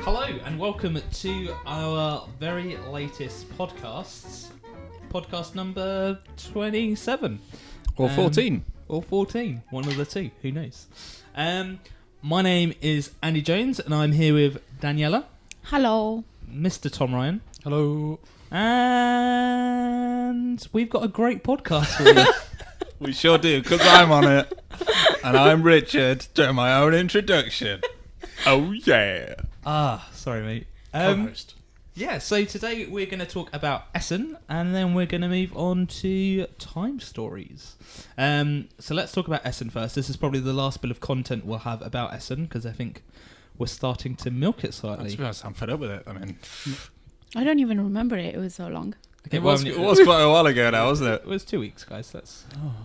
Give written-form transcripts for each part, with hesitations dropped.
Hello and welcome to our very latest podcasts. Podcast number 27. Or 14. Or 14. One of the two. Who knows? My name is Andy Jones and I'm here with Daniela. Hello. Mr. Tom Ryan. Hello. And we've got a great podcast for you. We sure do, because I'm on it. And I'm Richard, doing my own introduction. Oh, yeah. Sorry, mate. Co-host. Yeah, so today we're going to talk about Essen, and then we're going to move on to T.I.M.E Stories. So let's talk about Essen first. This is probably the last bit of content we'll have about Essen, because I think we're starting to milk it slightly. To be honest, I'm fed up with it. I mean, I don't even remember it. It was so long. it was quite a while ago now, wasn't It it? was 2 weeks, guys.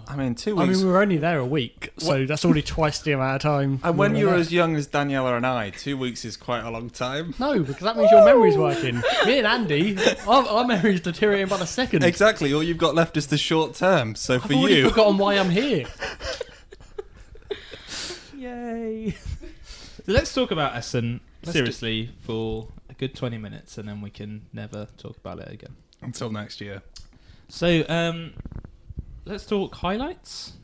I mean, 2 I weeks. mean, we were only there a week, so that's already twice the amount of time. And when we you're were as there. young as Daniela and I, 2 weeks is quite a long time. No, because that means your memory's working. Me and Andy, our memory's deteriorating by the second. Exactly. All you've got left is the short term. So I've for already you, forgotten why I'm here. Yay. So let's talk about Essen Let's seriously for a good 20 minutes, and then we can never talk about it again. until next year. So, let's talk highlights,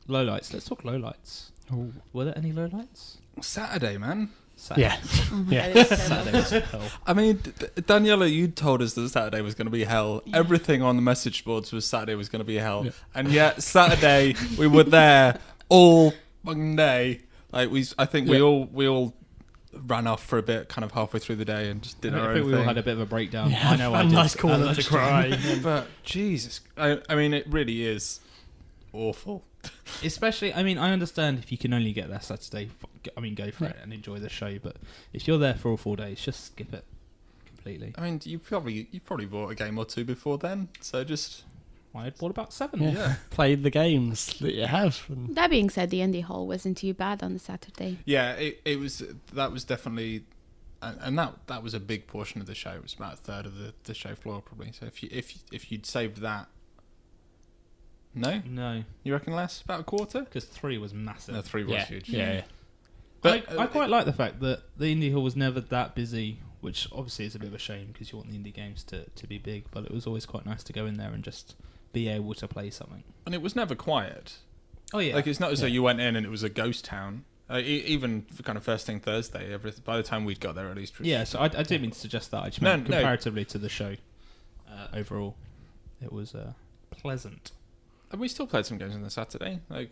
lowlights. Let's talk lowlights. Ooh. Were there any lowlights? Saturday, man. Saturday. Yeah. Oh my Yeah. God, it was Saturday was hell. I mean, Daniela, you told us that Saturday was going to be hell. Yeah. Everything on the message boards was Saturday was going to be hell. Yeah. And yet, Saturday, we were there all fucking day. Like, I think we all ran off for a bit, kind of halfway through the day, and just did our I own think we all thing. had a bit of a breakdown. Yeah, I know I a did. nice corner At to lunchtime. cry. But, Jesus, I mean, it really is awful. Especially, I mean, I understand if you can only get there Saturday. Go for it and enjoy the show. But if you're there for all 4 days, just skip it completely. I mean, you probably bought a game or two before then, so just... I had bought about 7. Yeah. Played the games that you have. And That being said, the indie hall wasn't too bad on the Saturday. Yeah, it was. That was definitely, and that was a big portion of the show. It was about a third of the show floor, probably. So if you'd saved that, no, No, you reckon less? About a quarter? because 3 was massive. No, 3 was huge. yeah. But I quite like the fact that the indie hall was never that busy, which obviously is a bit of a shame because you want the indie games to be big, but it was always quite nice to go in there and just be able to play something. And it was never quiet. Oh yeah, Like, it's not as though you went in and it was a ghost town. Even for kind of first thing Thursday, by the time we'd got there, at least. yeah. So I didn't mean to suggest that. I just No, meant no. comparatively to the show, overall, it was pleasant. And we still played some games on the Saturday. Like,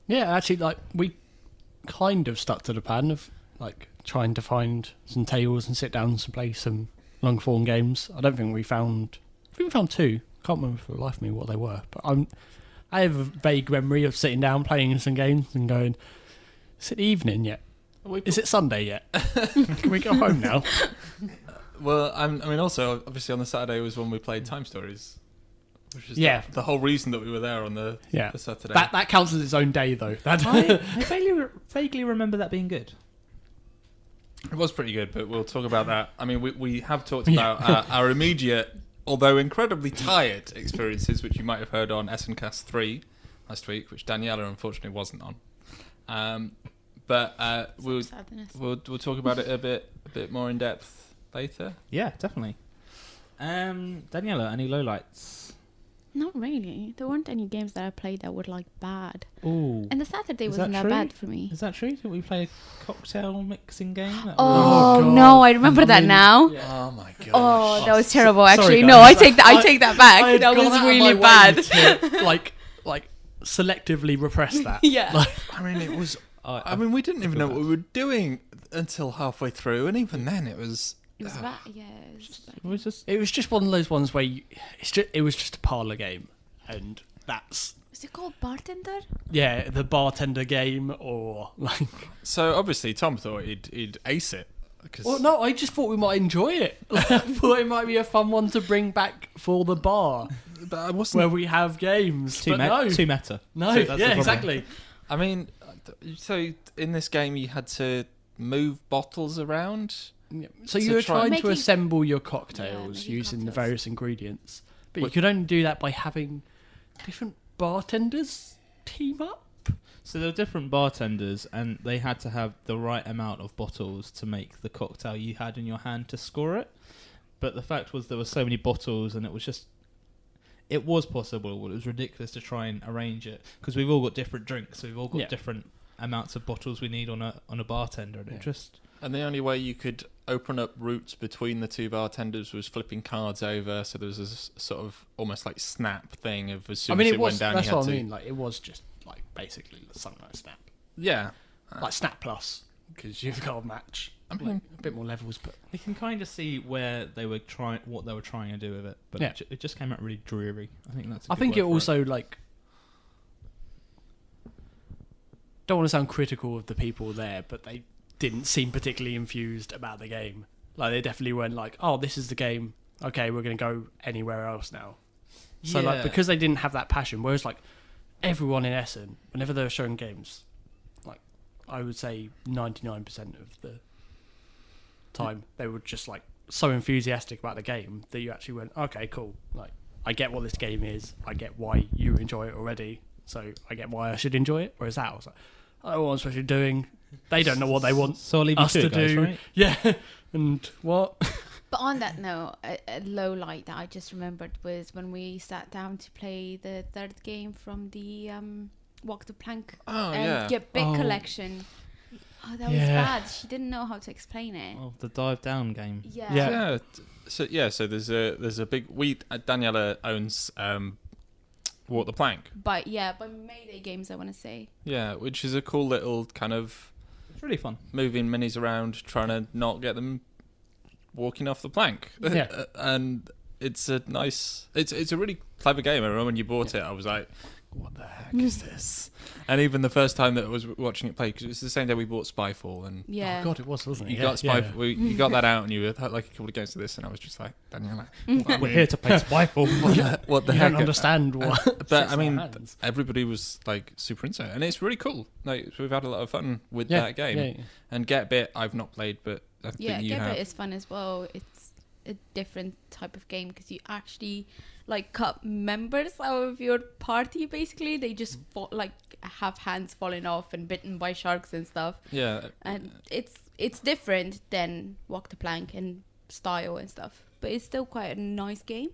Yeah, actually, like, we kind of stuck to the plan of, like, trying to find some tables and sit down and play some long-form games. I don't think we found... I think we found 2. Can't remember for the life of me what they were, but I have a vague memory of sitting down playing some games and going, is it evening yet? Is it Sunday yet? Can we go home now? well, I mean, also obviously on the Saturday was when we played T.I.M.E Stories, which is Yeah. the whole reason that we were there on the Saturday. That counts as its own day, though. I vaguely remember that being good. It was pretty good, but we'll talk about that. I mean, we have talked Yeah. about our immediate, although incredibly tired experiences, which you might have heard on EssenCast Three last week, which Daniela unfortunately wasn't on. But we'll Sadness. talk about it a bit more in depth later. Yeah, definitely. Daniela, any lowlights? Not really. There weren't any games that I played that were like bad. Ooh, And the Saturday Is wasn't that that true? bad for me. is that true? Did we play a cocktail mixing game? That Oh, God. no, I remember that now. Oh my gosh! Oh, that was terrible. Sorry, Actually, guys. no, I take that back. I had That gone was out of really my way bad. to, like selectively repress that. Yeah. I mean, it was. I I mean, we didn't even feel know what we were doing until halfway through, and even then, it was. It was bad. Yeah. It was just it was just It was just one of those ones where it was just a parlour game, and that's Was it called Bartender? the bartender game, or like. So obviously, Tom thought he'd ace it. Well, no, I just thought we might enjoy it. I thought it might be a fun one to bring back for the bar but I wasn't. where we have games. too but no, meta. no, So that's the yeah, problem. exactly. I mean, so in this game, you had to move bottles around. So To you were try- trying to Making- assemble your Yeah, cocktails making using the cocktails. various ingredients, but you What- could only do that by having different bartenders team up. So there were different bartenders, and they had to have the right amount of bottles to make the cocktail you had in your hand to score it. But the fact was there were so many bottles, and it was possible, but it was ridiculous to try and arrange it because we've all got different drinks, so we've all got different amounts of bottles we need on a bartender, and it just. And the only way you could open up routes between the two bartenders was flipping cards over. So there was this sort of almost like snap thing of as soon as it went down, that's you had what to. I mean. Like it was just like basically something like Snap, Yeah. like Snap Plus, because you've got a match. I mean, Like, a bit more levels, but You can kind of see where they were what they were trying to do with it, but it just came out really dreary. I think that's. I think it also like. Don't want to sound critical of the people there, but they didn't seem particularly infused about the game. Like they definitely weren't like, "Oh, this is the game. Okay, we're going to go anywhere else now." So like because they didn't have that passion, whereas like everyone in Essen, whenever they were showing games, like I would say 99% of the time they were just like so enthusiastic about the game that you actually went, okay, cool. Like I get what this game is. I get why you enjoy it already. So I get why I should enjoy it. Whereas that I was like, I don't know what I'm supposed to be doing. They don't know what they want so I'll leave you us to to it, guys, do. right? Yeah, and what? But on that note, a low light that I just remembered was when we sat down to play the third game from the Walk the Plank Get Big collection. Oh, that was bad. She didn't know how to explain it. Oh, the dive down game. Yeah. So there's a big Daniela owns Walk the Plank. By Mayday Games, I want to say. Yeah, which is a cool little kind of It's really fun. moving minis around, trying to not get them walking off the plank. Yeah. And it's a really clever game. I remember when you bought it, I was like, what the heck is this? And even the first time that I was watching it play, because it was the same day we bought Spyfall, and Yeah. Oh god, it was, wasn't it? you got Spyfall, you got that out, and you had like a couple of games of this, and I was just like, Daniela, We're here to play Spyfall. what the You heck? don't understand what. But I mean, everybody was like super into it, and it's really cool. Like we've had a lot of fun with that game. Yeah. And Get Bit, I've not played, but I think Yeah, you Get have. Bit is fun as well. It's a different type of game because you actually like cut members out of your party. Basically, they just have hands falling off and bitten by sharks and stuff. Yeah, And it's different than Walk the Plank and style and stuff, but it's still quite a nice game.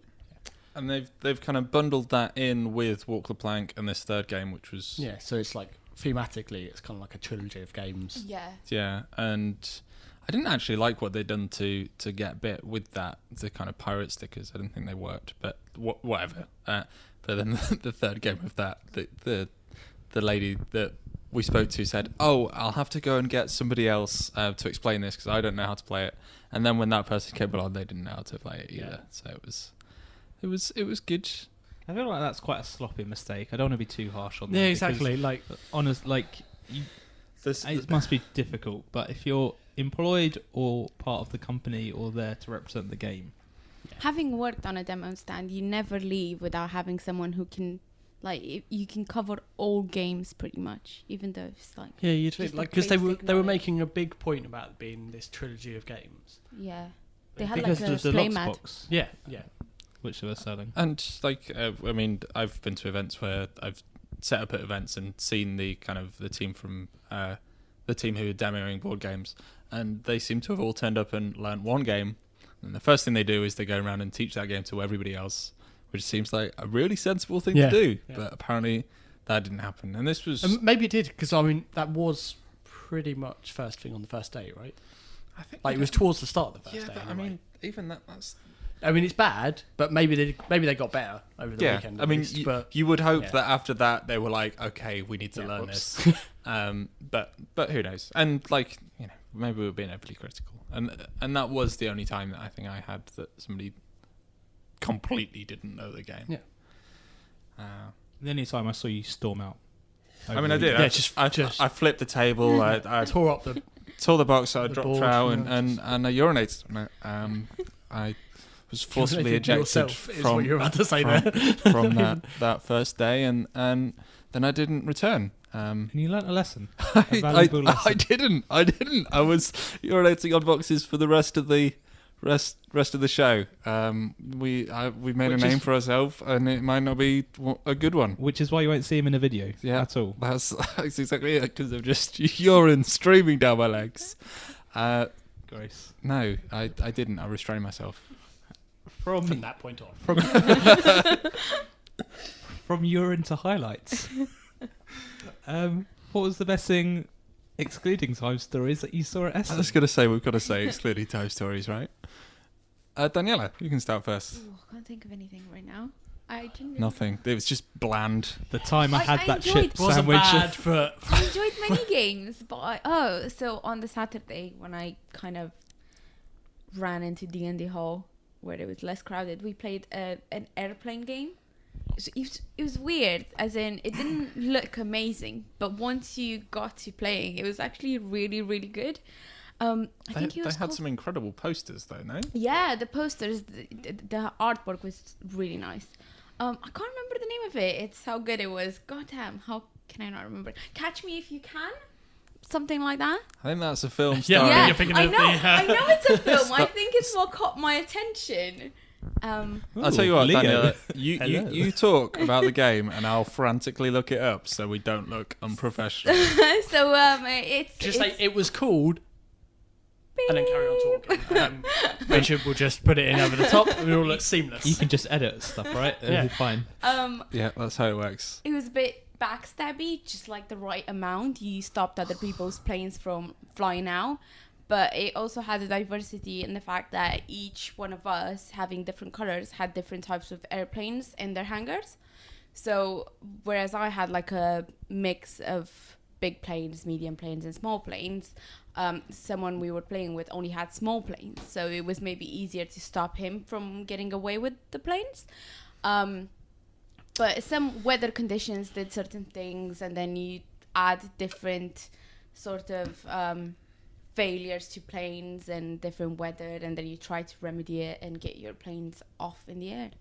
and they've kind of bundled that in with Walk the Plank and this third game, which was Yeah, so it's like thematically, it's kind of like a trilogy of games. Yeah. and I didn't actually like what they'd done to Get Bit with that, the kind of pirate stickers. I didn't think they worked, but whatever. But then the third game of that, the lady that we spoke to said, "Oh, I'll have to go and get somebody else to explain this because I don't know how to play it." And then when that person came along, they didn't know how to play it either. So it was good. I feel like that's quite a sloppy mistake. I don't want to be too harsh on that. Yeah, because, exactly. Like, it must be difficult, but if you're employed or part of the company or there to represent the game. Having worked on a demo stand, you never leave without having someone who can, you can cover all games pretty much, even though it's like yeah, you'd just think like the because they were basic making a big point about it being this trilogy of games. yeah, they had Because like a there's the play Lux mat. box, Yeah. which they were selling. And I mean, I've been to events where I've set up at events and seen the kind of the team from the team who are demoing board games, and they seem to have all turned up and learnt one game. And the first thing they do is they go around and teach that game to everybody else, which seems like a really sensible thing to do. Yeah. But apparently that didn't happen. And this was... maybe it did, because I mean, that was pretty much first thing on the first day, right? I think Like, it was towards the start of the first yeah, day. but I anyway. mean, even that's... I mean, it's bad, but maybe they got better over the weekend. I mean, least, but you would hope yeah. that after that they were like, okay, we need to Yeah, learn whoops. this. But who knows? And maybe we were being overly critical, and that was the only time that I think I had that somebody completely didn't know the game. Yeah. The only time I saw you storm out. I mean, I did. Yeah, I flipped the table. I tore up the tore the box. I the dropped board, trow yeah, and I urinated on it. I was forcibly urinated ejected yourself, is what you're about to say there. from that first day, and then I didn't return. And you learnt a lesson. I didn't. I was urinating on boxes for the rest of the rest of the show. We made a name for ourselves, and it might not be a good one. Which is why you won't see him in a video at all. That's exactly it, because of just urine streaming down my legs. Gross. No, I didn't. I restrained myself. From that point on. From urine to highlights. What was the best thing, excluding Time Stories, that you saw at Essen? I was going to say, we've got to say excluding Time Stories, right? Daniela, you can start first. Ooh, I can't think of anything right now. I didn't. Nothing. It was just bland. The time I had that chip wasn't sandwich. bad, but I enjoyed many games, but so on the Saturday when I kind of ran into D&D Hall where it was less crowded, we played an airplane game. So it was weird, as in it didn't look amazing, but once you got to playing, it was actually really, really good. I think they had some incredible posters, though, no? Yeah, the posters, the artwork was really nice. I can't remember the name of it. It's how good it was. God damn, how can I not remember? Catch Me If You Can? Something like that. I think that's a film Yeah, starring... Yeah, you're thinking I of know. the, I know it's a film. I think it's what caught my attention. I'll tell you what, Leo. Daniela, Hello. you talk about the game and I'll frantically look it up so we don't look unprofessional. So it's just like it was called, and then carry on talking. Richard will just put it in over the top, and it will look seamless. You can just edit stuff, right? It'll be fine. Yeah, that's how it works. It was a bit backstabby, just like the right amount. You stopped other people's planes from flying out. But it also had a diversity in the fact that each one of us, having different colors, had different types of airplanes in their hangars. So whereas I had like a mix of big planes, medium planes, and small planes, someone we were playing with only had small planes. So it was maybe easier to stop him from getting away with the planes. But some weather conditions did certain things, and then you add different sort of... failures to planes and different weather, and then you try to remedy it and get your planes off in the air.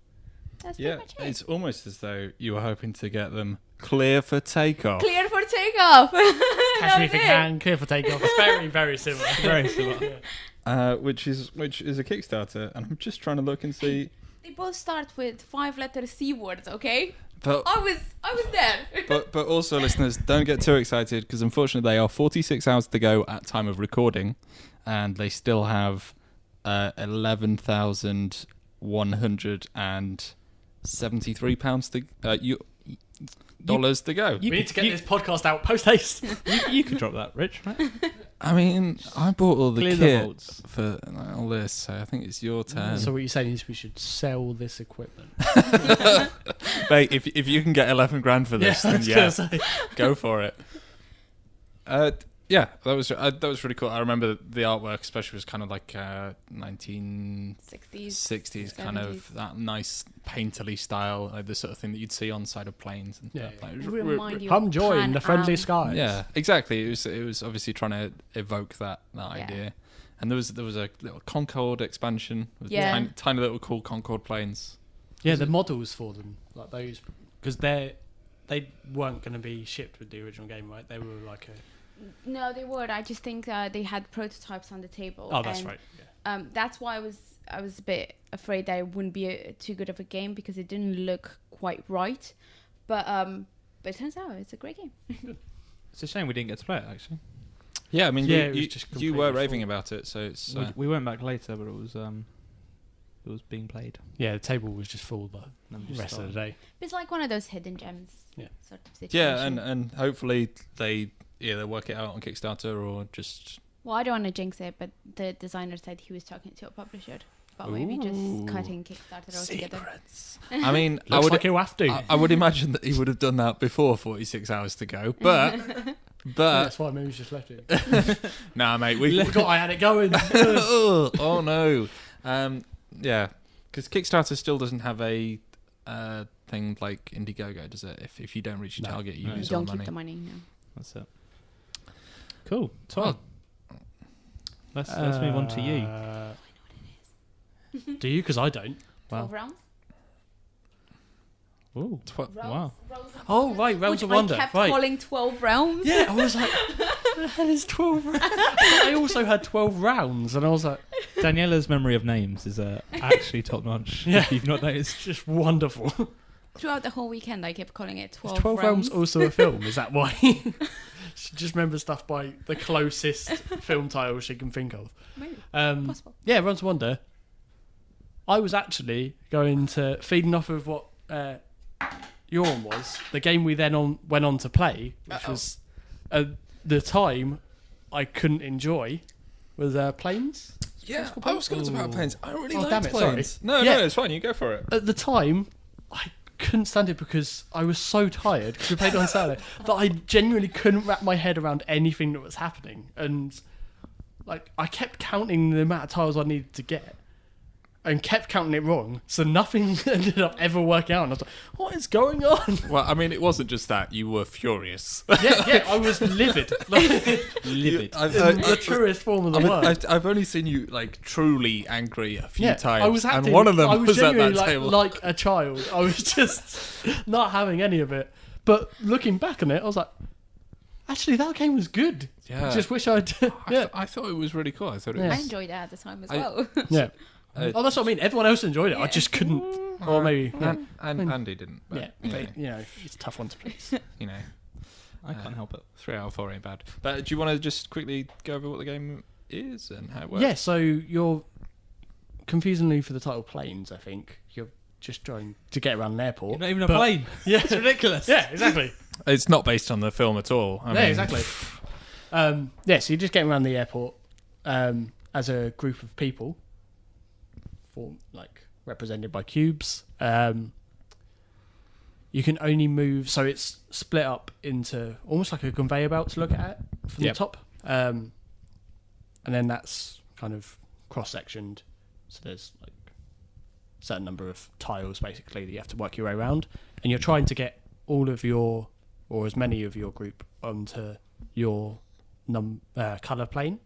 That's pretty much it. It's almost as though you were hoping to get them clear for takeoff. Clear for takeoff. Catch Me If You Can, clear for takeoff. It's very, very similar. Very similar. Which is a Kickstarter, and I'm just trying to look and see. They both start with 5-letter C words, okay? But I was there. but also, listeners, don't get too excited, because unfortunately they are 46 hours to go at time of recording, and they still have 11,173 pounds to dollars to go. We need to get this podcast out post haste. You could drop that, Rich, right? I mean, I bought all the Clear the kit holds. for all this, so I think it's your turn. So what you're saying is we should sell this equipment. Mate, if you can get 11 grand for this, then go for it. Yeah, that was really cool. I remember the artwork, especially, was kind of like 1960s kind of that nice painterly style, like the sort of thing that you'd see on side of planes and stuff. Like, Remind you Come of join Pan the friendly Am. skies. yeah, exactly. It was obviously trying to evoke that idea. And there was a little Concorde expansion with tiny little cool Concorde planes. Yeah, the models for them, like those, because they weren't going to be shipped with the original game, right? They were like a... No, they would. I just think they had prototypes on the table. Oh, that's right. Yeah. That's why I was a bit afraid that it wouldn't be too good of a game, because it didn't look quite right. But it turns out it's a great game. It's a shame we didn't get to play it, actually. Yeah, I mean, you were raving full. about it, so it's... We went back later, but it was being played. Yeah, the table was just full the rest of the day. It's like one of those hidden gems sort of situation. Yeah, and hopefully they either work it out on Kickstarter or just... Well, I don't want to jinx it, but the designer said he was talking to a publisher about maybe just cutting Kickstarter altogether. Secrets. I mean, Looks like he'll have to. I would imagine that he would have done that before 46 hours to go, but... That's why maybe he's just left it. Nah, mate, we forgot I had it going. oh no. Yeah, because Kickstarter still doesn't have a thing like Indiegogo, does it? If you don't reach your target, you lose all don't money. keep the money, no. That's it. Cool. Tom. Let's move on to you. I know what it is. Do you? Because I don't. 12 rounds? Ooh. Wow. Oh, right, Realms of Wonder. I kept right. calling 12 rounds. Yeah, I was like, what the hell is 12 rounds? I also had 12 rounds, and I was like, Daniela's memory of names is actually top notch. Yeah. If you've not noticed. It's just wonderful. Throughout the whole weekend, I kept calling it 12 Is 12 realms. Realms also a film? Is that why? She just remembers stuff by the closest film title she can think of. Maybe. Possible. Yeah, Realms of Wonder. I was actually going to, feeding off of what your one was, the game we then went on to play, which was the time I couldn't enjoy, was Planes. Yeah, I was going to talk about Planes. I really liked damn it, Planes. sorry. No, Yeah. it's fine. You go for it. At the time, I couldn't stand it because I was so tired, because we played on Saturday, that I genuinely couldn't wrap my head around anything that was happening. And like I kept counting the amount of tiles I needed to get and kept counting it wrong, so nothing ended up ever working out. And I was like, what is going on? Well, I mean, it wasn't just that. You were furious. Yeah, I was livid. Livid. In the truest form of the word. I've only seen you like truly angry a few times, I was acting, and one of them I was was at that genuinely table. like a child. I was just not having any of it. But looking back on it, I was like, actually, that game was good. Yeah. I just wish I'd. Yeah, I thought it was really cool. I thought it Yeah. I was. enjoyed it at the time as I- well. yeah. Oh, that's what I mean. Everyone else enjoyed it. I just couldn't. Or maybe. Yeah, And Andy didn't. But, yeah, you know, but, you know, it's a tough one to please. you know, I can't help it. 3 out of 4 ain't bad. But do you want to just quickly go over what the game is and how it works? Yeah, so you're confusingly for the title Planes, I think. You're just trying to get around an airport. You're not even a But- plane. Yeah, It's ridiculous. yeah, exactly. It's not based on the film at all. I mean, Exactly. So you're just getting around the airport as a group of people, represented by cubes. You can only move, so it's split up into almost like a conveyor belt to look at it from Yep. the top, and then that's kind of cross-sectioned. So there's like a certain number of tiles basically that you have to work your way around, and you're trying to get all of your, or as many of your group, onto your colour plane.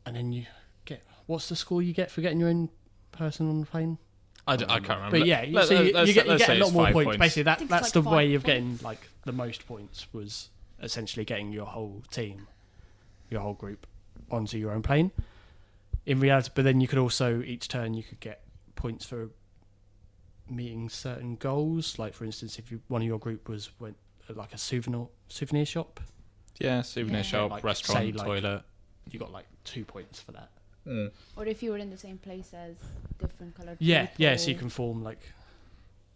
And then you get, what's the score you get for getting your own person on the plane? I can't remember. But yeah, Let's you get say a lot it's more 5 points. Basically, I think that's it's the like way 5 of getting points. like the most points, was essentially getting your whole team, your whole group, onto your own plane. In reality, but then you could also, each turn you could get points for meeting certain goals. Like for instance, if one of your group went like a souvenir shop, Yeah, souvenir Yeah. shop, Like, restaurant, say, like- toilet. you got like 2 points for that. Or if you were in the same place as different coloured Yeah, people. yeah. So you can form like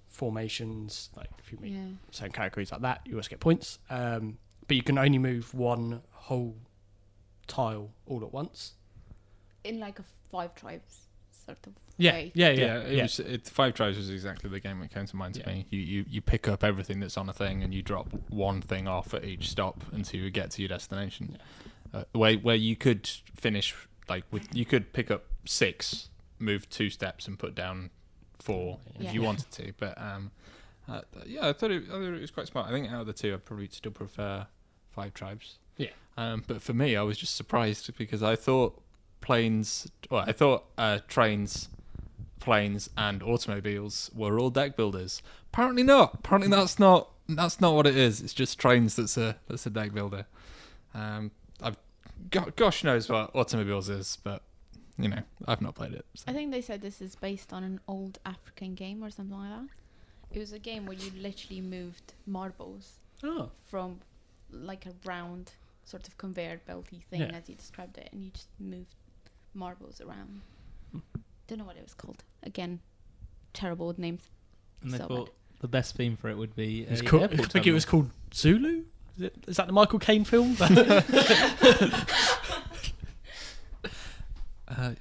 formations, like if you meet Yeah. certain categories like that, you also get points. But you can only move one whole tile all at once. In like a 5 tribes sort of Yeah, way. yeah, Yeah, yeah. it 5 tries was exactly the game that came to mind to Yeah. me. You pick up everything that's on a thing and you drop one thing off at each stop until you get to your destination. Where you could finish you could pick up 6, move 2 steps and put down 4 Yeah. if you wanted to. But I thought it was quite smart. I think out of the 2, I'd probably still prefer 5 tribes. Yeah. But for me, I was just surprised because I thought trains, planes, and automobiles were all deck builders. Apparently not. Apparently that's not what it is. It's just trains that's a deck builder. Gosh knows what automobiles is, but you know, I've not played it. So. I think they said this is based on an old African game or something like that. It was a game where you literally moved marbles Oh, from like a round sort of conveyor belty thing, Yeah. as you described it, and you just moved marbles around. Don't know what it was called. Again, terrible with names. And they So thought the best theme for it would be it's a cool. I airport think it was terminal. called Zulu. Is that the Michael Caine film?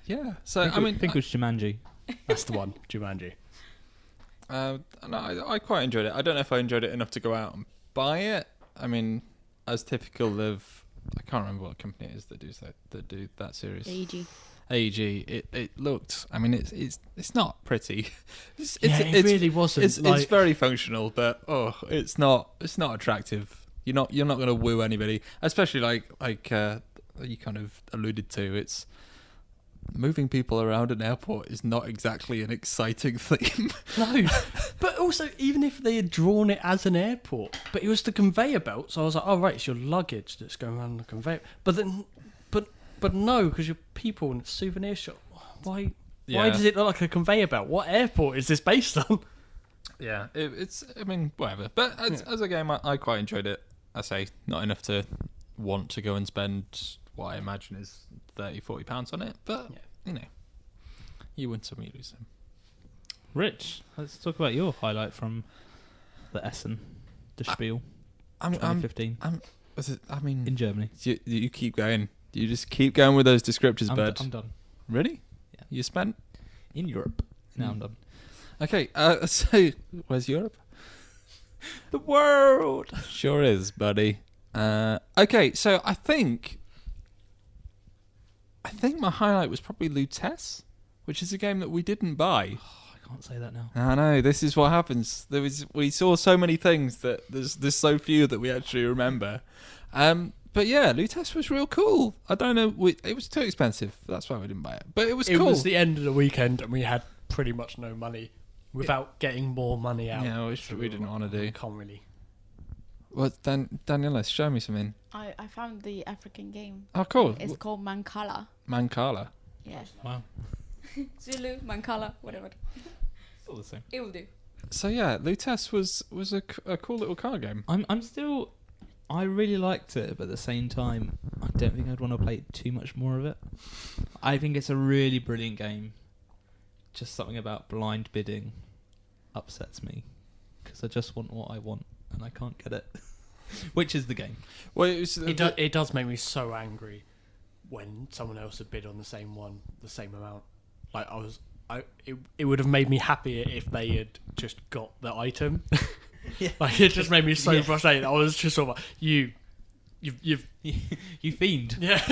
Yeah. So I think it was Jumanji. That's the one, Jumanji. No, I quite enjoyed it. I don't know if I enjoyed it enough to go out and buy it. I mean, as typical of, I can't remember what company it is that do that series. AEG. It looked. I mean, it's not pretty. It's Really wasn't. It's very functional, but it's not attractive. You're not going to woo anybody, especially like you kind of alluded to. It's moving people around an airport is not exactly an exciting theme. No, but also even if they had drawn it as an airport, but it was the conveyor belt, so I was like, oh right, it's your luggage that's going around the conveyor. But But no, because you're people in a souvenir shop. Why Yeah. does it look like a conveyor belt? What airport is this based on? Yeah, it's. I mean, whatever. But as a game, I quite enjoyed it. I say not enough to want to go and spend what I imagine is £30-40 on it. But you know, you win some, you lose some. Rich, let's talk about your highlight from the Essen, the Spiel, 2015. I mean, in Germany. You keep going. You just keep going with those descriptors, bud. I'm done. Really? Yeah. You spent? In Europe. Now I'm done. Okay, so where's Europe? The world! Sure is, buddy. Okay, so I think my highlight was probably Lutèce, which is a game that we didn't buy. I can't say that now. I know, this is what happens. We saw so many things that there's so few that we actually remember. But yeah, Lutèce was real cool. I don't know, it was too expensive. That's why we didn't buy it. But it was cool. It was the end of the weekend and we had pretty much no money without getting more money out. Yeah, which we didn't want to do. Can't really. Well, Daniela, show me something. I found the African game. Oh, cool. It's called Mancala. Mancala. Yeah. Wow. Zulu, Mancala, whatever. It's all the same. It will do. So yeah, Lutèce was a cool little card game. I really liked it, but at the same time, I don't think I'd want to play too much more of it. I think it's a really brilliant game. Just something about blind bidding upsets me, because I just want what I want, and I can't get it. Which is the game. Well, It does make me so angry when someone else had bid on the same amount. Like it would have made me happier if they had just got the item. Yeah. Like it just made me so frustrated. I was just sort of like, you fiend. Yeah.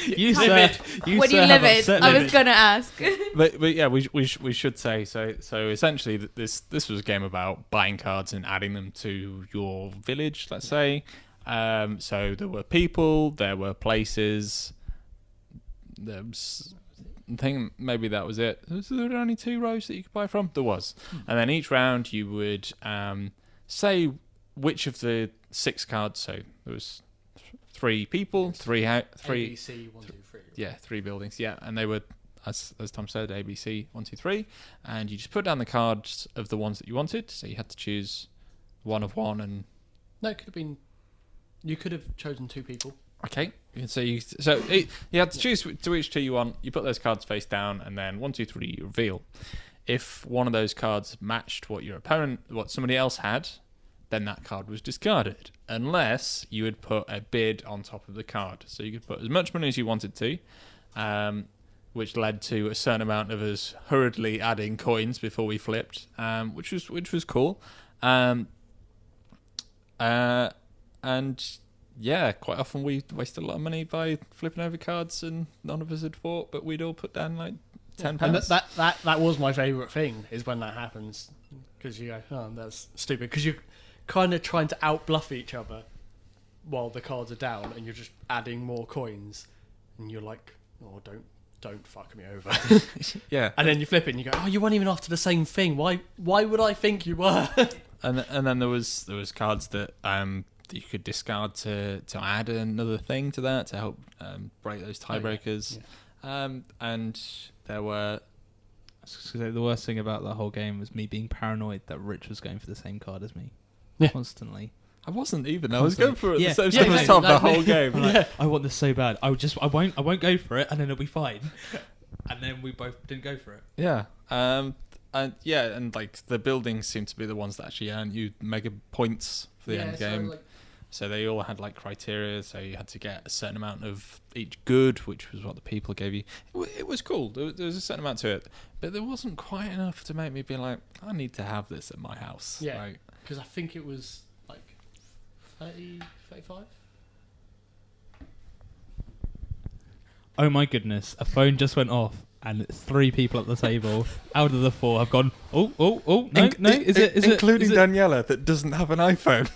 You livid. What do you live it? I was gonna ask. but yeah, we should say so. Essentially, this was a game about buying cards and adding them to your village. Let's say. So there were people, there were places. I think maybe that was it. Was there only 2 rows that you could buy from? There was. And then each round you would say which of the 6 cards. So there was 3 people, 3 ABC 1, 2, 3. Yeah, 3 buildings. Yeah, and they were, as Tom said, ABC 1, 2, 3. And you just put down the cards of the ones that you wanted. So you had to choose one of one. And No, it could have been. You could have chosen 2 people. okay, you had to choose to which 2 you want. You put those cards face down, and then 1, 2, 3, you reveal. If one of those cards matched what somebody else had, then that card was discarded, unless you had put a bid on top of the card. So you could put as much money as you wanted to, which led to a certain amount of us hurriedly adding coins before we flipped, which was cool. And yeah, quite often we wasted a lot of money by flipping over cards, and none of us had fought, but we'd all put down like £10. And that was my favourite thing, is when that happens, because you go, oh, that's stupid, because you're kind of trying to out-bluff each other while the cards are down, and you're just adding more coins, and you're like, oh, don't fuck me over. Yeah. And then you flip it and you go, oh, you weren't even after the same thing. Why would I think you were? and then there was cards that you could discard to add another thing to that to help break those tiebreakers. And there were. The worst thing about that whole game was me being paranoid that Rich was going for the same card as me. Yeah. Constantly. I wasn't even. I was going for it Yeah. the same Yeah, time as Tom the whole game. Like, I want this so bad. I won't go for it, and then it'll be fine. And then we both didn't go for it. Yeah. And like the buildings seem to be the ones that actually earn you mega points for the end game. So they all had like criteria. So you had to get a certain amount of each good, which was what the people gave you. It was cool. There was a certain amount to it, but there wasn't quite enough to make me be like, I need to have this at my house. Yeah. Because I think it was like 30, 35. Oh my goodness! A phone just went off, and 3 people at the table out of the 4 have gone. Oh! No! Is it? Including Daniela, that doesn't have an iPhone.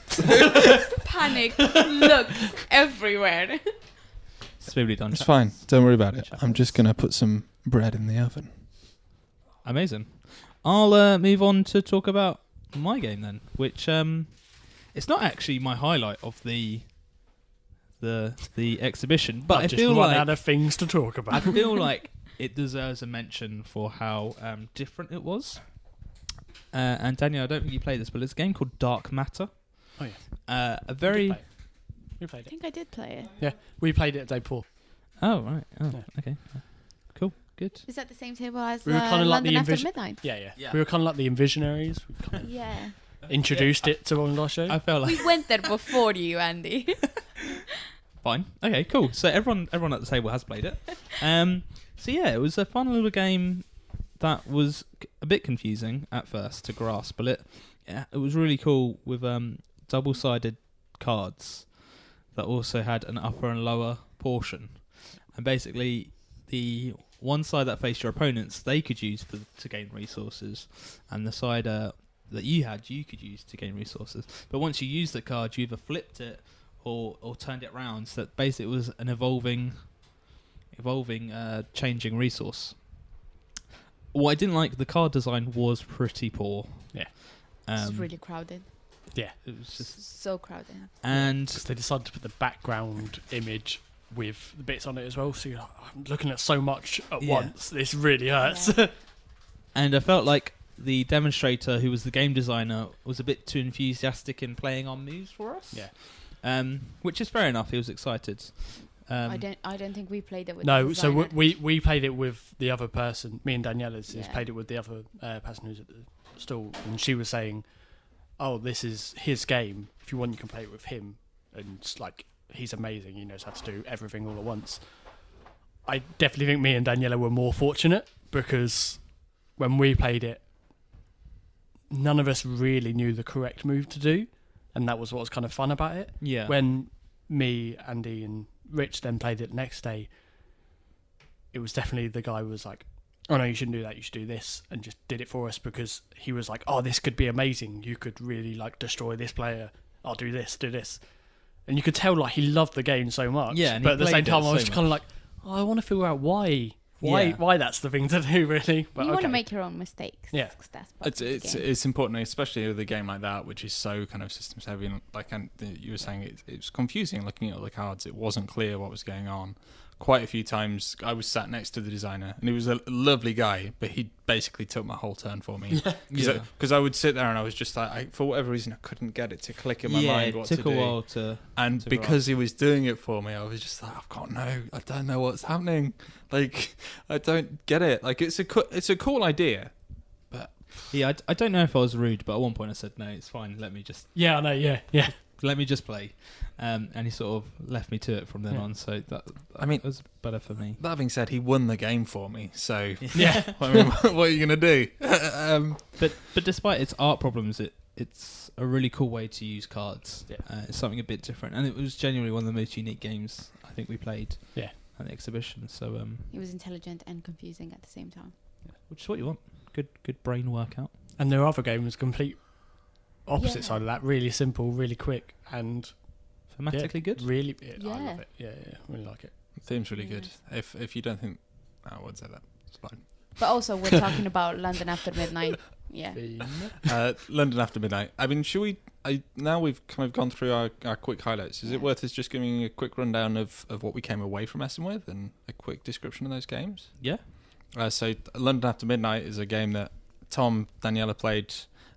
Panic! Look everywhere. Smoothly done. It's fine. Don't worry about it. I'm just gonna put some bread in the oven. Amazing. I'll move on to talk about my game then, which it's not actually my highlight of the the exhibition. But I just feel run like out of things to talk about. I feel like it deserves a mention for how different it was. And Daniel, I don't think you played this, but it's a game called Dark Matter. Oh yeah, we played I it. think I did play it. Yeah, we played it the day before. Oh right. Oh Yeah. okay. Cool. Good. Is that the same table as We were kinda like London the After envis- Midnight? Yeah. We were kind of like the Envisionaries. We kind of Yeah. introduced it to on our show. I felt like We went there before you, Andy. fine. Okay, cool. So everyone at the table has played it. So yeah, it was a fun little game that was a bit confusing at first to grasp, but it was really cool with double-sided cards that also had an upper and lower portion, and basically the one side that faced your opponents they could use to gain resources, and the side that you could use to gain resources. But once you used the card, you either flipped it or turned it round, so that basically it was an evolving changing resource. What I didn't like, the card design was pretty poor. Yeah. It's really crowded. Yeah. It was just So crowded. and Because they decided to put the background image with the bits on it as well. So you're like, I'm looking at so much at Yeah. once. This really hurts. Yeah. and I felt like the demonstrator, who was the game designer, was a bit too enthusiastic in playing on moves for us. Yeah. Which is fair enough. He was excited. I don't think we played it with No, the so designer. we played it with the other person. Me and Daniela's Yeah. played it with the other person who's at the stall, and she was saying, "Oh, this is his game. If you want, you can play it with him." And it's like, he's amazing. He knows how to do everything all at once. I definitely think me and Daniela were more fortunate because when we played it, none of us really knew the correct move to do, and that was what was kind of fun about it. Yeah. When me, Andy, and Rich then played it the next day, it was definitely the guy was like, "Oh no, you shouldn't do that. You should do this," and just did it for us because he was like, "Oh, this could be amazing. You could really like destroy this player. I'll do this, and you could tell like he loved the game so much. Yeah, and but he at the same played it time, I was so kind of like, oh, I want to figure out why Yeah. that's the thing to do, really. But you want to okay. make your own mistakes. Yeah. 'Cause that's part of the game. It's important, especially with a game like that, which is so kind of systems heavy. And like you were saying, it was confusing looking at all the cards. It wasn't clear what was going on. Quite a few times, I was sat next to the designer, and he was a lovely guy, but he basically took my whole turn for me. Yeah. Because I would sit there and I was just like, for whatever reason, I couldn't get it to click in my mind what to do. it took a while to. And to because he was doing it for me, I was just like, I don't know what's happening. Like, I don't get it. Like, it's a cool idea, but Yeah, I don't know if I was rude, but at one point I said, "No, it's fine. Let me just Yeah, I know. Yeah. play," and he sort of left me to it from then Yeah. on. So that I mean, was better for me. that being said, he won the game for me. So, Yeah. I mean, what are you gonna do? But despite its art problems, it's a really cool way to use cards. Yeah. It's something a bit different, and it was genuinely one of the most unique games I think we played. Yeah. At the exhibition. So It was intelligent and confusing at the same time. which is what you want. Good brain workout. And there are other games complete opposite Yeah. side of that. Really simple, really quick, and Thematically good. Really, I Yeah. love it. Yeah, really like it. The theme's really good. Yes. If you don't think, I would say that. It's fine. But also, we're talking about London After Midnight. Yeah. London After Midnight. I mean, should we? Now we've kind of gone through our quick highlights. Is it worth us just giving a quick rundown of what we came away from Essen with and a quick description of those games? Yeah. So London After Midnight is a game that Tom, Daniela played,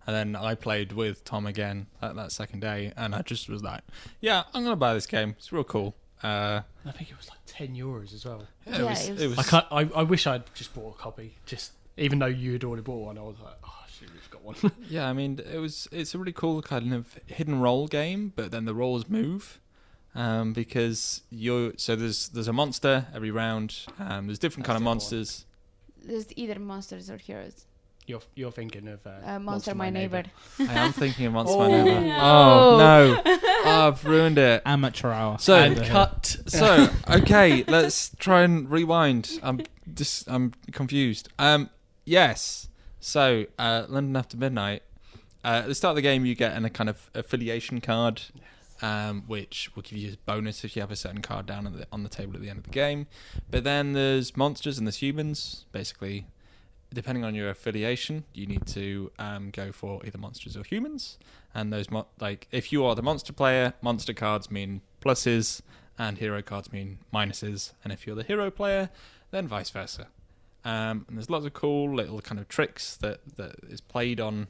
and then I played with Tom again that second day, and I just was like, yeah, I'm going to buy this game. It's real cool. I think it was like €10 as well. Yeah, it was I wish I'd just bought a copy. Just even though you had already bought one, I was like, oh, I should have got one. Yeah, I mean, it's a really cool kind of hidden role game, but then the roles move because there's a monster every round. There's different kind of monsters. There's either monsters or heroes. You're thinking of Monster My Neighbour. I am thinking of Monster My Oh. Neighbour. No. Oh no, I've ruined it. Amateur hour. So And cut. So okay, let's try and rewind. I'm confused. Yes. So London After Midnight. At the start of the game, you get a kind of affiliation card, which will give you a bonus if you have a certain card down on the table at the end of the game. But then there's monsters and there's humans. Basically, depending on your affiliation, you need to go for either monsters or humans. And those if you are the monster player, monster cards mean pluses, and hero cards mean minuses. And if you're the hero player, then vice versa. And there's lots of cool little kind of tricks that is played on,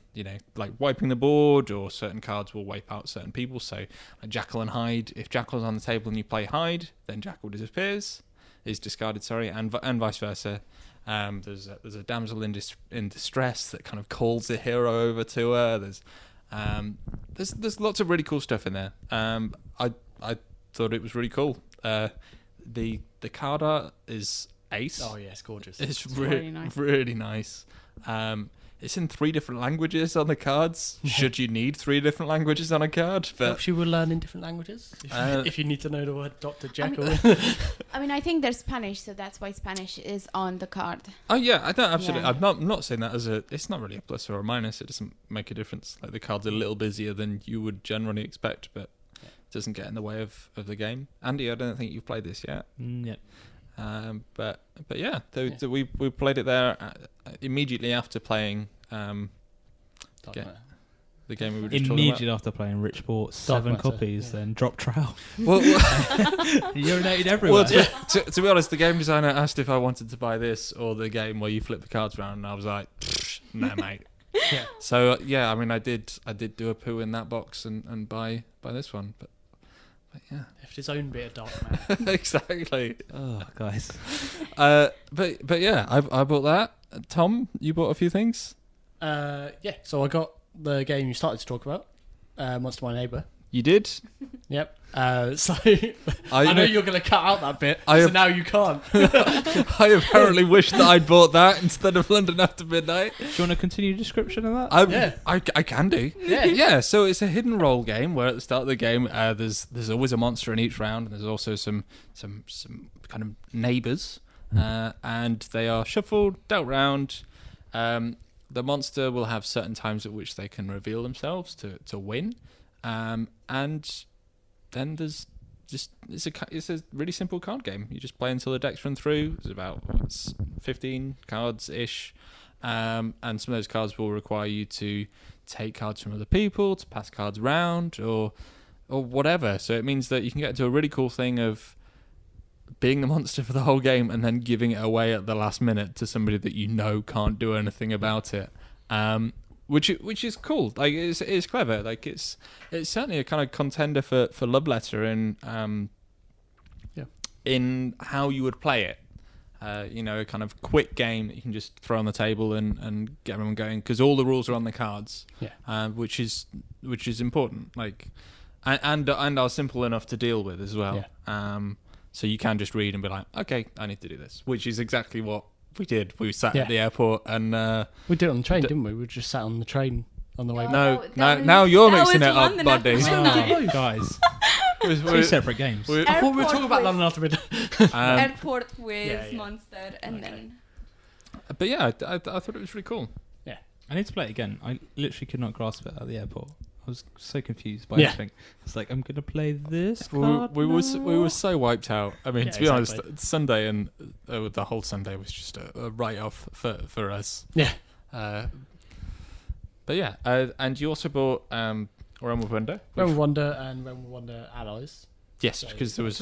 like wiping the board, or certain cards will wipe out certain people. So like Jackal and Hide, if Jackal's on the table and you play Hide, then Jackal is discarded, and vice versa. There's a damsel in distress that kind of calls the hero over to her. There's lots of really cool stuff in there. I thought it was really cool. The card art is ace. Oh yeah, it's gorgeous. It's really nice. Really nice. It's in 3 different languages on the cards. Should you need 3 different languages on a card? But helps you with learning different languages. If you need to know the word Dr. Jekyll. I think there's Spanish, so that's why Spanish is on the card. Oh yeah, I don't absolutely. Yeah. I'm not saying that as a. It's not really a plus or a minus. It doesn't make a difference. Like the card's a little busier than you would generally expect, but it doesn't get in the way of the game. Andy, I don't think you've played this yet. Yep. But yeah, we played it there immediately after playing the game we were just talking Immediately about. after playing, Rich bought 7 copies, then dropped trial. Well, He urinated everywhere. Well, to be honest, the game designer asked if I wanted to buy this or the game where you flip the cards around, and I was like, no, mate. Yeah. So yeah, I mean, I did do a poo in that box and buy this one, but yeah, Left his own bit of dark matter. exactly. Oh, guys. But yeah, I bought that. Tom, you bought a few things. Yeah, so I got the game you started to talk about, Monster My Neighbour. You did. Yep. So I know you're going to cut out that bit, so now you can't. I apparently wish that I'd bought that instead of London After Midnight. Do you want to continue description of that? Yeah. I can do. Yeah. Yeah, so it's a hidden role game where at the start of the game there's always a monster in each round, and there's also some kind of neighbours, and they are shuffled, dealt round. The monster will have certain times at which they can reveal themselves to win, and then there's just it's a really simple card game. You just play until the decks run through. It's about 15 cards ish, and some of those cards will require you to take cards from other people, to pass cards around, or whatever. So it means that you can get into a really cool thing of being the monster for the whole game and then giving it away at the last minute to somebody that you know can't do anything about it. Which is cool. Like it's clever. Like it's certainly a kind of contender for Love Letter in how you would play it. A kind of quick game that you can just throw on the table and get everyone going, because all the rules are on the cards. Yeah. Which is important. Like and are simple enough to deal with as well. Yeah. So you can just read and be like, okay, I need to do this, which is exactly what we did. We sat at the airport and we did it on the train, didn't we? We just sat on the train on the way back. No, now you're mixing it up, buddy. Oh, guys. Two separate games. I thought we were talking about London After Midnight. Airport with Monster, and then. But yeah, I thought it was really cool. Yeah, I need to play it again. I literally could not grasp it at the airport. I was so confused by everything. It's like, I'm gonna play this card we were so wiped out. I mean, to be honest, Sunday and the whole Sunday was just a write-off for us. Yeah. But yeah, and you also bought Realm of Wonder. Realm of Wonder and Realm of Wonder Allies. Yes, So because there was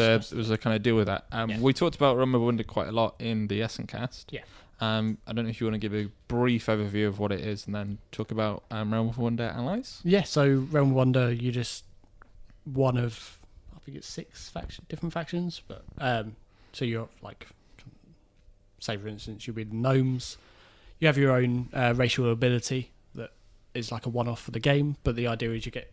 a kind of deal with that. We talked about Realm of Wonder quite a lot in the EssenCast. Yeah. I don't know if you want to give a brief overview of what it is and then talk about Realm of Wonder Allies. Yeah, so Realm of Wonder, you're just one of, I think it's 6 different factions, but so you're like, say for instance, you'll be the gnomes. You have your own racial ability that is like a one-off for the game, but the idea is you get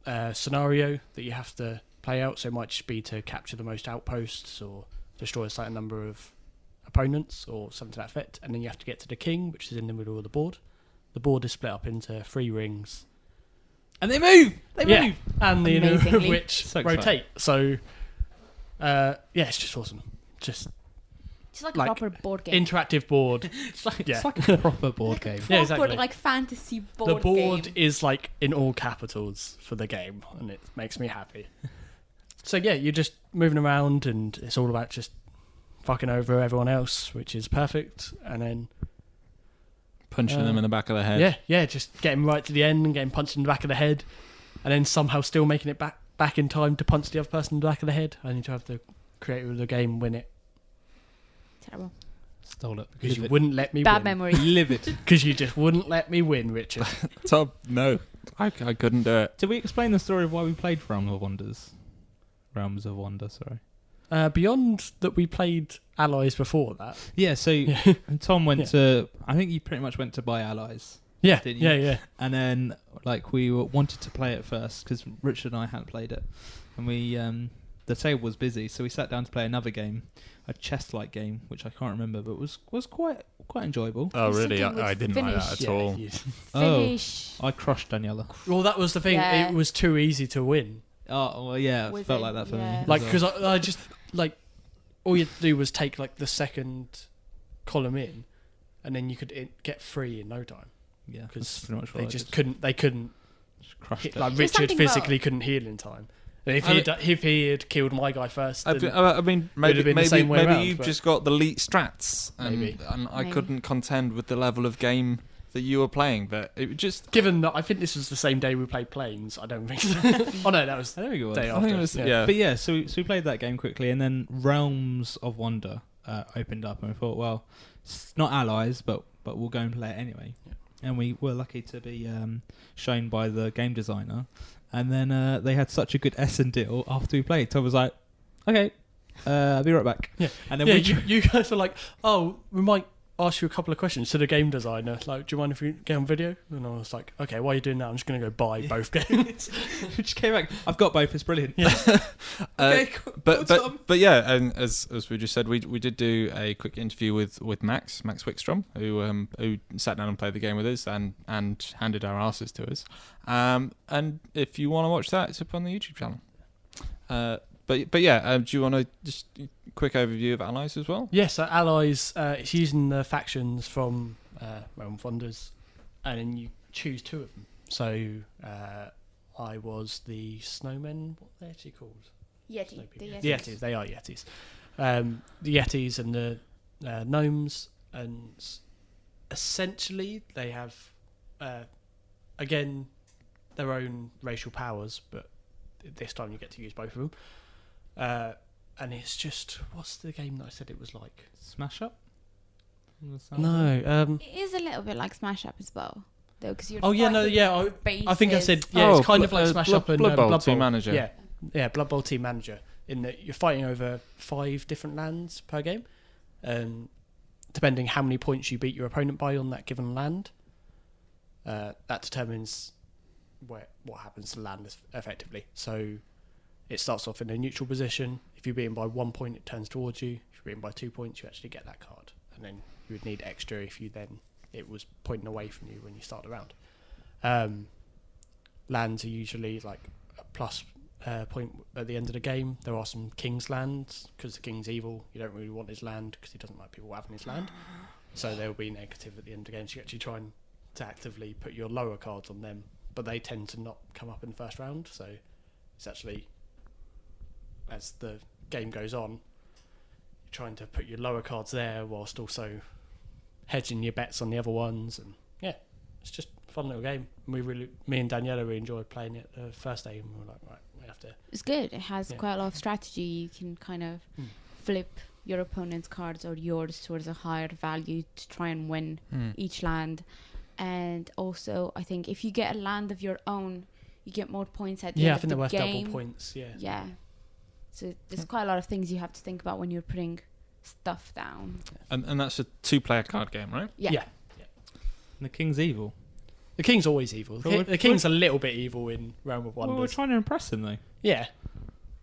a scenario that you have to play out, so it might just be to capture the most outposts or destroy a certain number of opponents or something to that effect, and then you have to get to the king, which is in the middle of the board. The board is split up into 3 rings, and they move. Move, and the inner of which so rotate. So, it's just awesome. Just like a proper board game. Interactive board. It's like a proper board game. Proper, yeah, exactly. Like fantasy board. The board game. is like in all capitals for the game, and it makes me happy. So yeah, you're just moving around, and it's all about just fucking over everyone else, which is perfect, and then punching them in the back of the head. Yeah, just getting right to the end and getting punched in the back of the head, and then somehow still making it back back in time to punch the other person in the back of the head. I need to have the creator of the game win it. Terrible. Stole it. Because you wouldn't let me Bad win. memory. Live it. Because you just wouldn't let me win, Richard. Tom, no. I couldn't do it. Did we explain the story of why we played Realms of Wonder, sorry. Beyond that, we played Allies before that. Yeah, so Tom went to... I think you pretty much went to buy Allies. Yeah, didn't you? yeah. And then, we wanted to play it first, because Richard and I hadn't played it. And we... the table was busy, so we sat down to play another game, a chess-like game, which I can't remember, but was quite enjoyable. Oh, really? I didn't like that at all. Finish. I crushed Daniela. Well, that was the thing. Yeah. It was too easy to win. Oh, well, yeah, it felt like that for me. Like, because I just, all you had to do was take, the second column in, and then you could get 3 in no time. Yeah, because pretty much they couldn't just crushed it. Richard physically couldn't heal in time. And if he had killed my guy first, I mean, maybe you've but just got the elite strats, and I Maybe. couldn't contend with the level of game that you were playing. But it just given that I think this was the same day we played Planes, I don't think so. Oh no, that was I think it was. day I think after. it was, yeah. But yeah, so we played that game quickly, and then Realms of Wonder opened up, and we thought, well, it's not Allies, but we'll go and play it anyway. Yeah. And we were lucky to be shown by the game designer. And then they had such a good Essen deal after we played. Tom was like, okay, I'll be right back. Yeah. And then you guys were like, oh, we might ask you a couple of questions to the game designer. Like, do you mind if we get on video? And I was like, okay, why are you doing that? I'm just going to go buy both games. we just came back. I've got both. It's brilliant. Yeah. Okay, cool. But yeah, and as we just said, we did do a quick interview with Max Wickstrom, who sat down and played the game with us and handed our asses to us. And if you want to watch that, it's up on the YouTube channel. But yeah, do you want to just quick overview of Allies as well? Yes, so Allies, it's using the factions from Realm of Wonders, and then you choose 2 of them. So I was the snowmen. What are they actually called? Yeti. The Yetis. They are Yetis. The Yetis and the gnomes, and essentially they have again their own racial powers, but this time you get to use both of them. And it's just, what's the game that I said it was like? Smash Up? No. It is a little bit like Smash Up as well, though, because you're. I think I said it's kind of like Smash Up and Blood Bowl Blood Team Bowl. Manager. Yeah, Blood Bowl Team Manager. In that you're fighting over 5 different lands per game, depending how many points you beat your opponent by on that given land. That determines what happens to the land effectively. So it starts off in a neutral position. If you're beaten by 1 point, it turns towards you. If you're beaten by 2 points, you actually get that card. And then you would need extra if it was pointing away from you when you start the round. Lands are usually like a plus point at the end of the game. There are some king's lands, because the king's evil. You don't really want his land because he doesn't like people having his land. So there will be negative at the end of the game. So you actually try to actively put your lower cards on them, but they tend to not come up in the first round. So it's actually, as the game goes on, you're trying to put your lower cards there whilst also hedging your bets on the other ones. And yeah, it's just a fun little game. Me and Daniela really enjoyed playing it the first day, and we were like, right, we have to. It's good. It has quite a lot of strategy. You can kind of flip your opponent's cards or yours towards a higher value to try and win each land. And also, I think if you get a land of your own, you get more points at the end of the game. Yeah, I think they're worth double points. Yeah. So there's quite a lot of things you have to think about when you're putting stuff down. And that's a 2-player card game, right? Yeah. And the King's evil. The King's always evil. The King's a little bit evil in Realm of Wonders. Well, we're trying to impress him, though. Yeah.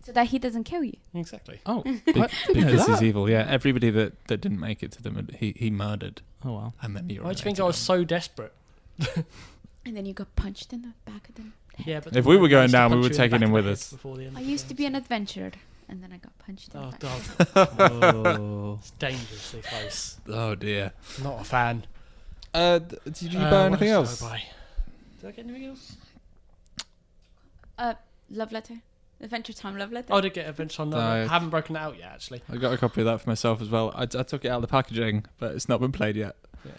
So that he doesn't kill you. Exactly. Oh, because he's evil. Yeah, everybody that didn't make it to them, he murdered. Oh wow! And then why do you think I was so desperate? And then you got punched in the back of the head. Yeah, but if we were going down, we were taking him with us. I used to be an adventurer, and then I got punched in the back. Oh, it's dangerously close. Oh dear. Not a fan. Did you buy anything else? Did I get anything else? Love letter. Adventure Time love letter. Oh, I did get Adventure Time love letter. I haven't broken it out yet, actually. I got a copy of that for myself as well. I took it out of the packaging, but it's not been played yet. Yeah.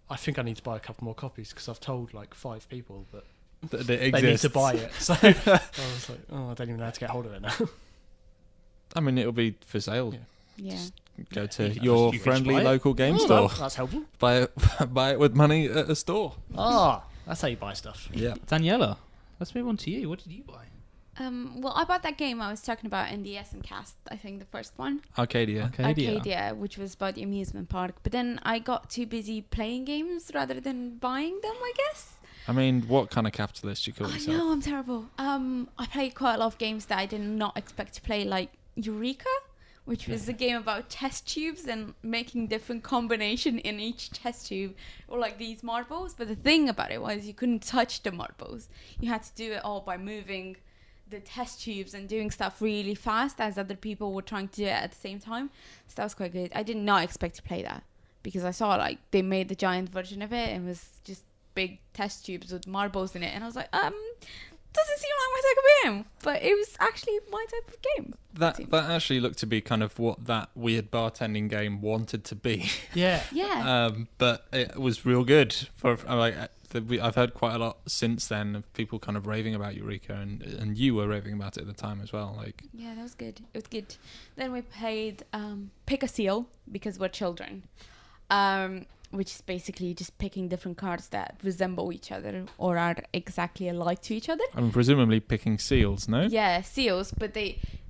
I think I need to buy a couple more copies because I've told like 5 people that that it they need exists. to buy it. So I was like, I don't even know how to get hold of it now. I mean, it'll be for sale. Yeah. Go to You can your just friendly buy it. local game Oh, store. that's helpful. Buy it with money at a store. That's how you buy stuff. Yeah. Daniela, let's move on to you. What did you buy? Well, I bought that game I was talking about in the EssenCast, I think the first one. Arcadia. Arcadia, which was about the amusement park. But then I got too busy playing games rather than buying them, I guess. I mean, what kind of capitalist you call I yourself? know, I'm terrible. I played quite a lot of games that I did not expect to play, like Eureka, which was a game about test tubes and making different combination in each test tube, or like these marbles. But the thing about it was you couldn't touch the marbles. You had to do it all by moving the test tubes and doing stuff really fast as other people were trying to do it at the same time. So that was quite good. I did not expect to play that because I saw like they made the giant version of it and it was just big test tubes with marbles in it, and I was like, doesn't seem like my type of game, but it was actually my type of game. That actually looked to be kind of what that weird bartending game wanted to be. Yeah. But it was real good. I've heard quite a lot since then of people kind of raving about Eureka, and you were raving about it at the time as well. Like, yeah, that was good. It was good. Then we played Pick a Seal because we're children. Which is basically just picking different cards that resemble each other or are exactly alike to each other. I'm presumably picking seals, no? Yeah, seals, but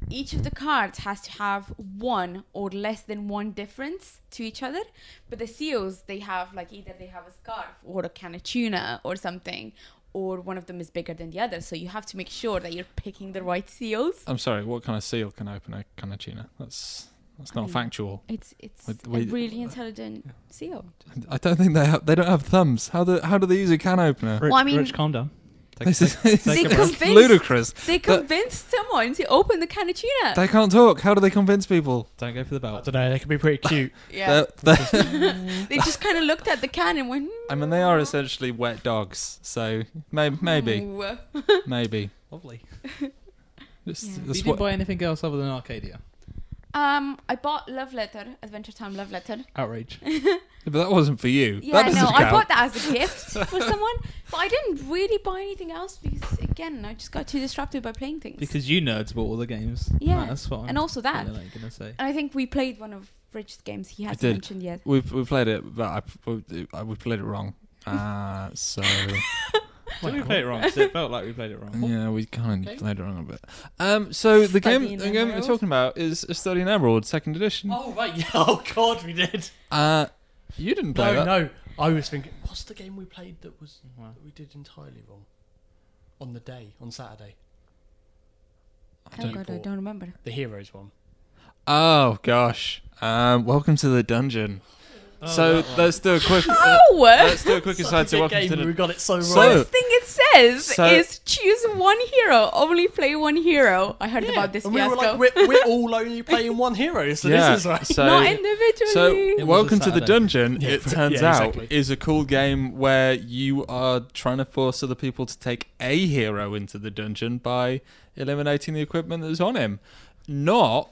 each of the cards has to have one or less than one difference to each other. But the seals, they have like either they have a scarf or a can of tuna or something, or one of them is bigger than the other. So you have to make sure that you're picking the right seals. I'm sorry, what kind of seal can open a can of tuna? That's not factual. It's a really intelligent seal. I don't think they don't have thumbs. How do they use a can opener? Rich, calm down. It's convinced- ludicrous. They convinced someone to open the can of tuna. They can't talk. How do they convince people? Don't go for the I belt. don't know. They can be pretty cute. Yeah. They They just kind of looked at the can and went, I mean, they are essentially wet dogs, so maybe. "Ooh." Maybe. Lovely. Just, Yeah. You that's didn't what, buy anything else other than Arcadia? I bought Love Letter, Adventure Time Love Letter. Outrage. but that wasn't for you. Yeah, that no, doesn't I count. bought that as a gift for someone, but I didn't really buy anything else because, again, I just got too distracted by playing things. Because you nerds bought all the games. Yeah, Right, that's what I'm and also that. feeling like you're gonna say. And I think we played one of Rich's games he hasn't did. mentioned yet. We played it, but we played it wrong. So Did we play it wrong? 'Cause it felt like we played it wrong. yeah, we kind of played it wrong a bit. So the game Studying that we're Emerald. talking about is A Study in Emerald, second edition. Oh right. Yeah. Oh god, we did. You didn't play that. No. I was thinking, what's the game we played that Wow. we did entirely wrong on the day on Saturday? Oh god, I don't remember. The Heroes one. Oh gosh. Welcome to the dungeon. So let's do a quick. Let's do a quick aside to welcome to We the. got it so wrong. First thing it says So- is choose one hero, only play one hero. I heard about this and we were fiasco. like, we're all only playing one hero, so Yeah, this is right. so- Not individually. So, It was Welcome a to the Saturday. Dungeon, Yeah, it yeah, turns out, exactly. is a cool game where you are trying to force other people to take a hero into the dungeon by eliminating the equipment that's on him. Not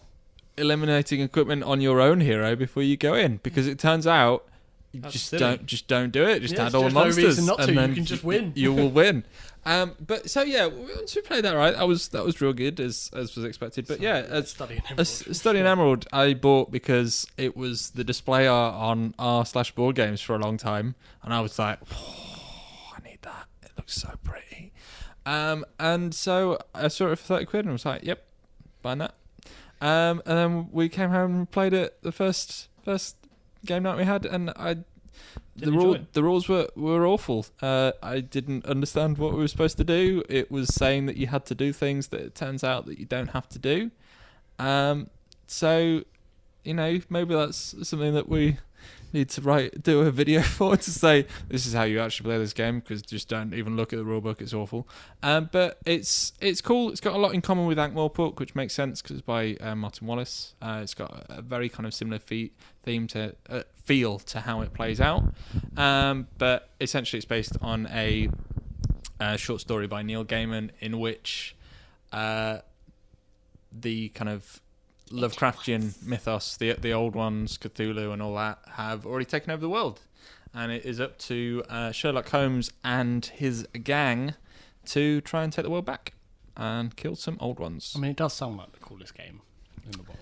eliminating equipment on your own hero before you go in, because it turns out you That's just silly. don't do it. Just Yeah, add there's all the no monsters, reason not to. and You then can just win. You will win. But so yeah, once we played that right, that was real good as was expected. But yeah, Studying a Study in Emerald I bought because it was the display art on r/board games for a long time, and I was like, oh, I need that. It looks so pretty. And so I saw it for 30 quid and I was like, yep, buying that. And then we came home and played it the first game night we had, and Didn't the rules were awful. I didn't understand what we were supposed to do. It was saying that you had to do things that it turns out that you don't have to do. So, maybe that's something that we need to do a video for, to say this is how you actually play this game, because just don't even look at the rule book. It's awful. But it's cool. It's got a lot in common with Ankh-Morpork, which makes sense because it's by Martin Wallace. It's got a very kind of similar feel to how it plays out. But essentially it's based on a short story by Neil Gaiman in which the kind of Lovecraftian mythos, the old ones, Cthulhu and all that, have already taken over the world, and it is up to Sherlock Holmes and his gang to try and take the world back and kill some old ones. I mean, it does sound like the coolest game in the world.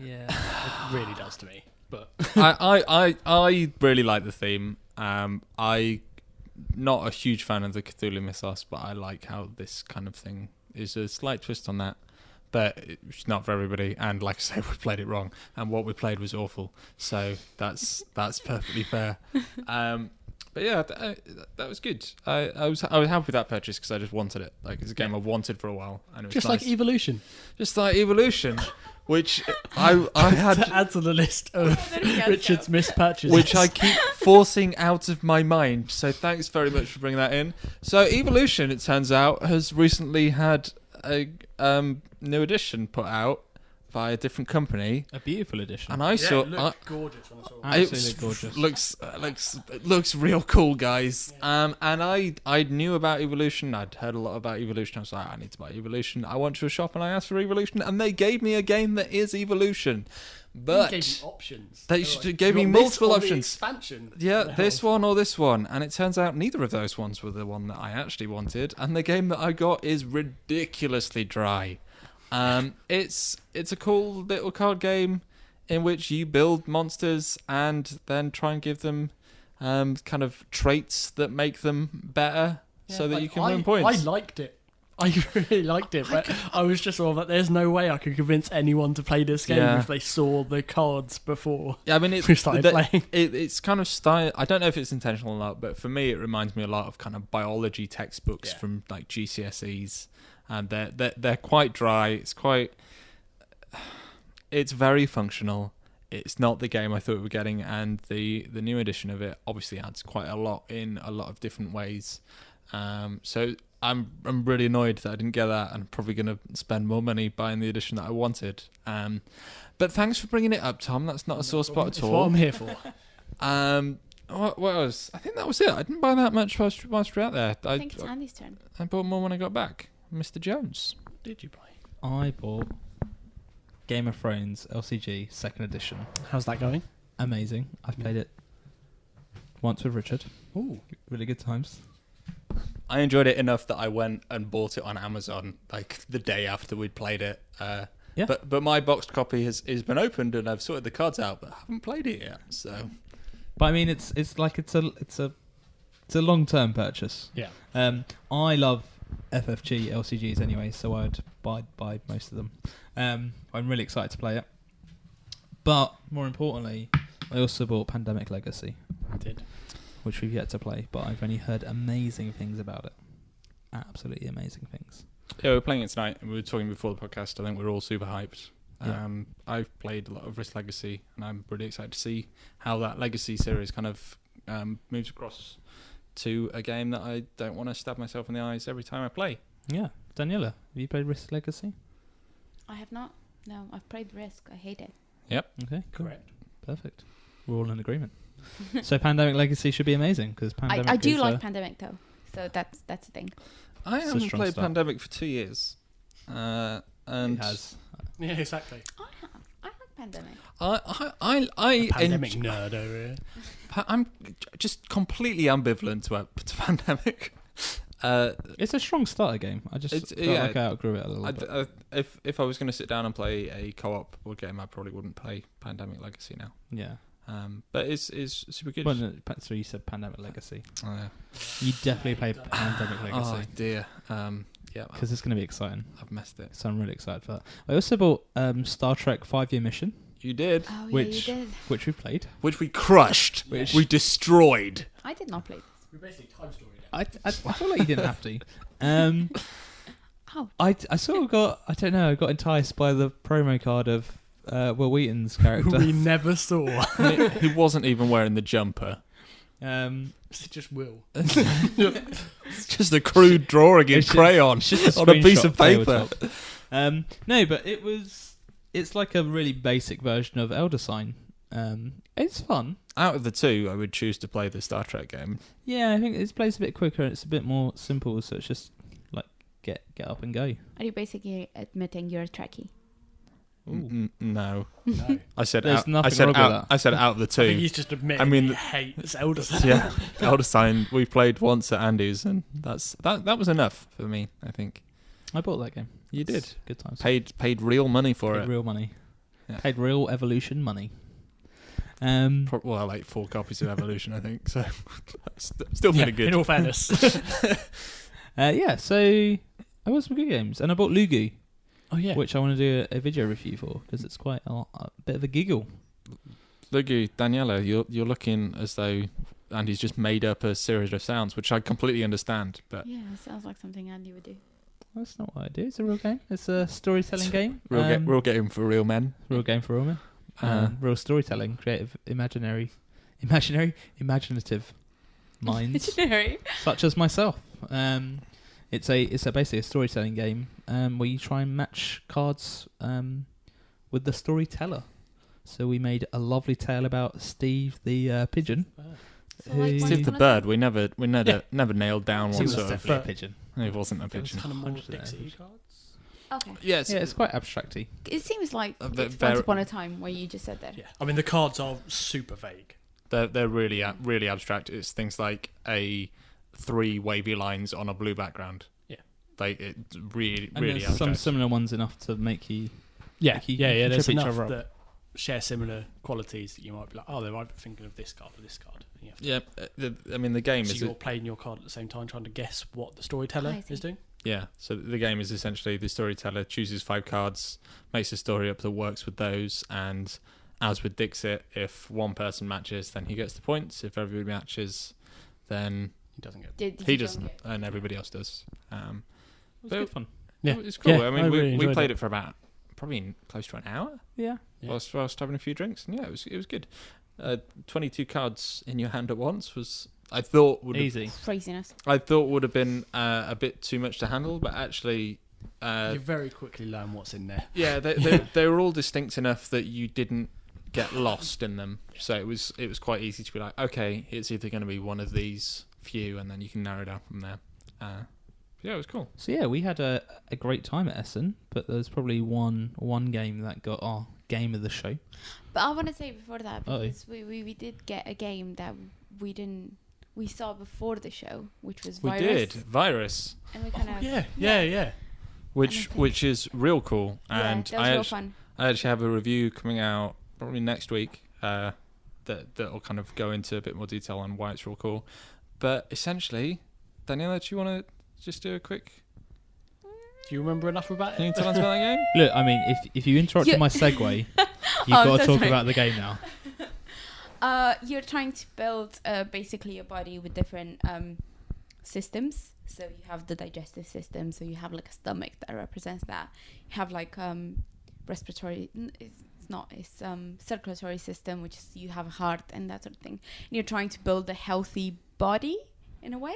Yeah. It really does to me. But I really like the theme. I not a huge fan of the Cthulhu mythos, but I like how this kind of thing is a slight twist on that. But it's not for everybody, and like I say, we played it wrong, and what we played was awful. So that's perfectly fair. But yeah, that was good. I was happy with that purchase because I just wanted it. Like it's a game I wanted for a while, and it was just nice. like Evolution. Just like Evolution, which I had to add to the list of Richard's missed purchases, which I keep forcing out of my mind. So thanks very much for bringing that in. So Evolution, it turns out, has recently had a new edition put out by a different company. A beautiful edition. And I saw... it looked gorgeous when I saw it. Absolutely gorgeous. Looks real cool, guys. And I knew about Evolution. I'd heard a lot about Evolution. I was like, I need to buy Evolution. I went to a shop and I asked for Evolution, and they gave me a game that is Evolution. But they gave you options. They gave me multiple options. Expansion. Yeah, this one or this one. And it turns out neither of those ones were the one that I actually wanted. And the game that I got is ridiculously dry. It's a cool little card game in which you build monsters and then try and give them kind of traits that make them better so that you can win points. I liked it. I really liked it, but I was just sort of like, there's no way I could convince anyone to play this game if they saw the cards before. Yeah, I mean, we started playing. It's kind of style. I don't know if it's intentional or not, but for me, it reminds me a lot of kind of biology textbooks from like GCSEs, and they're quite dry. It's very functional. It's not the game I thought we were getting, and the new edition of it obviously adds quite a lot in a lot of different ways. So I'm really annoyed that I didn't get that, and I'm probably going to spend more money buying the edition that I wanted. But thanks for bringing it up, Tom. That's not a sore spot at all. That's what I'm here for. What else? I think that was it. I didn't buy that much whilst we were out there. I think it's Andy's turn. I bought more when I got back. Mr. Jones. Did you buy? I bought Game of Thrones LCG 2nd edition. How's that going? Amazing. I've played it once with Richard. Ooh. Really good times. I enjoyed it enough that I went and bought it on Amazon like the day after we'd played it. Yeah. But my boxed copy has been opened and I've sorted the cards out, but I haven't played it yet. So, but I mean, it's a long-term purchase. Yeah. I love FFG LCGs anyway, so I'd buy most of them. I'm really excited to play it. But more importantly, I also bought Pandemic Legacy. I did. Which we've yet to play, but I've only heard amazing things about it. Absolutely amazing things. Yeah, we're playing it tonight, and we were talking before the podcast. I think we're all super hyped. Yeah. I've played a lot of Risk Legacy, and I'm really excited to see how that Legacy series kind of moves across to a game that I don't want to stab myself in the eyes every time I play. Yeah. Daniela, have you played Risk Legacy? I have not. No, I've played Risk. I hate it. Yep. Okay, cool. Correct. Perfect. We're all in agreement. So Pandemic Legacy should be amazing because Pandemic. I do like Pandemic though, so that's the thing. I haven't strong played start. Pandemic for 2 years, and It has. Yeah, exactly. I like Pandemic. I Pandemic nerd over here. I'm just completely ambivalent to Pandemic. It's a strong starter game. I just felt like I outgrew it a little bit. If I was going to sit down and play a co-op board game, I probably wouldn't play Pandemic Legacy now. Yeah. But it's super good. Well, no, so you said Pandemic Legacy. Oh, yeah. You definitely play Pandemic Legacy. Oh dear. Yeah. Because it's going to be exciting. I've messed it. So I'm really excited for that. I also bought Star Trek 5-Year Mission. You did. Oh Which- yeah, you did. Which we've played. Which we crushed. Which- we destroyed. I did not play this. We basically time story. I feel like you didn't have to. Oh. I sort of got, I don't know, I got enticed by the promo card of Will Wheaton's character. We never saw. He wasn't even wearing the jumper. It's just Will. It's just a crude drawing in It's crayon just on a piece of paper. No, but it's like a really basic version of Elder Sign. It's fun. Out of the two, I would choose to play the Star Trek game. Yeah, I think it plays a bit quicker and it's a bit more simple, so it's just like get up and go. Are you basically admitting you're a Trekkie? Ooh. No. No. I said There's out. nothing I said wrong out. with that. I said out of the I think two. he's just admitting I mean, he hates Elder Sign. Yeah, Elder Sign. We played once at Andy's, and that was enough for me. I think I bought that game. you did. Good times. Paid real money for Paid it. real money. Yeah. Paid real Evolution money. Well, like 4 copies of Evolution, I think. So still feeling good. In all fairness. So I bought some good games, and I bought Lugu, Oh yeah. which I want to do a video review for because it's quite a bit of a giggle. Lugu, Daniela, you're looking as though Andy's just made up a series of sounds, which I completely understand. But Yeah, sounds like something Andy would do. That's not what I do. It's a real game. It's a storytelling game. real game for real men. Real game for real men. Real storytelling, creative, imaginative minds, Imaginary. such as myself. It's basically a storytelling game where you try and match cards with the storyteller. So we made a lovely tale about Steve the pigeon. So like Who- Steve the bird. We never nailed down It what was sort of. definitely a pigeon. It wasn't a It was pigeon. kind of more 100%. Dixie cards. Okay. Yeah, Yeah, it's quite abstracty. It seems like Uh, it's very- once upon a time where you just said that. Yeah. I mean, the cards are super vague. they're really abstract. It's things like 3 wavy lines on a blue background. Yeah. Like it's really And there's abstract. some similar ones enough to make you. Yeah. Like you Yeah. can There's trip each enough other up. that share similar qualities that you might be like, oh, they're either thinking of this card or this card. And you have to, Yeah, I mean the game so is you're playing your card at the same time, trying to guess what the storyteller I see. is doing. yeah. So the game is essentially the storyteller chooses 5 cards, makes a story up that works with those, and as with Dixit, if one person matches, then he gets the points. If everybody matches, then He doesn't get. Did he you doesn't, get- and everybody else does. It was But- good fun. Yeah. It's cool. Yeah, I mean, I we really enjoyed played it. it for about probably close to an hour. Yeah. Yeah. Whilst having a few drinks, and yeah, it was good. 22 cards in your hand at once was I thought would have, Easy. Craziness. would have been a bit too much to handle, but actually, You very quickly learn what's in there. yeah, they were all distinct enough that you didn't get lost in them. So it was quite easy to be like, okay, it's either going to be one of these few, and then you can narrow down from there. Yeah, it was cool. So yeah, we had a great time at Essen, but there's probably one game that got our game of the show. But I want to say before that, Uh-oh. because we did get a game that we saw before the show, which was We Virus. did Virus, And we kind of Yeah. which is real cool, and that was real fun. I actually have a review coming out probably next week that'll kind of go into a bit more detail on why it's real cool. But essentially, Daniela, do you want to just do a quick? Do you remember enough about Can you it? tell us about that game? Look, I mean, if you interrupted my segue, you've got I'm to so talk sorry. about the game now. You're trying to build basically a body with different systems. So you have the digestive system. So you have like a stomach that represents that. You have like respiratory. It's not. It's circulatory system, which is you have a heart and that sort of thing. And you're trying to build a healthy body in a way.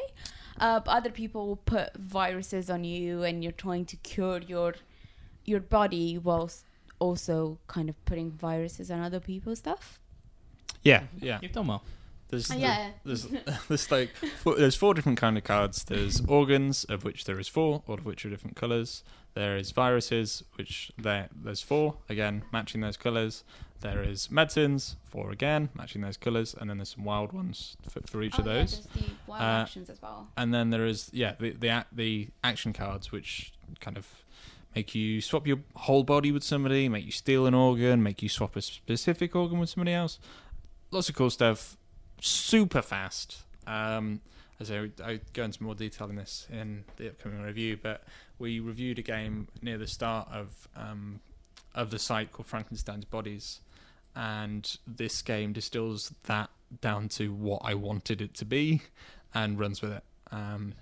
But other people put viruses on you, and you're trying to cure your body whilst also kind of putting viruses on other people's stuff. Yeah. You've done well. There's there's 4 different kind of cards. There's organs, of which there is 4, all of which are different colours. There is viruses, which there's 4, again matching those colours. There is medicines, 4 again matching those colours, and then there's some wild ones for each of those. There's the wild actions as well. And then there is the action cards, which kind of make you swap your whole body with somebody, make you steal an organ, make you swap a specific organ with somebody else. Lots of cool stuff. Super fast. As I go into more detail in this in the upcoming review, but we reviewed a game near the start of the site called Frankenstein's Bodies, and this game distills that down to what I wanted it to be, and runs with it. And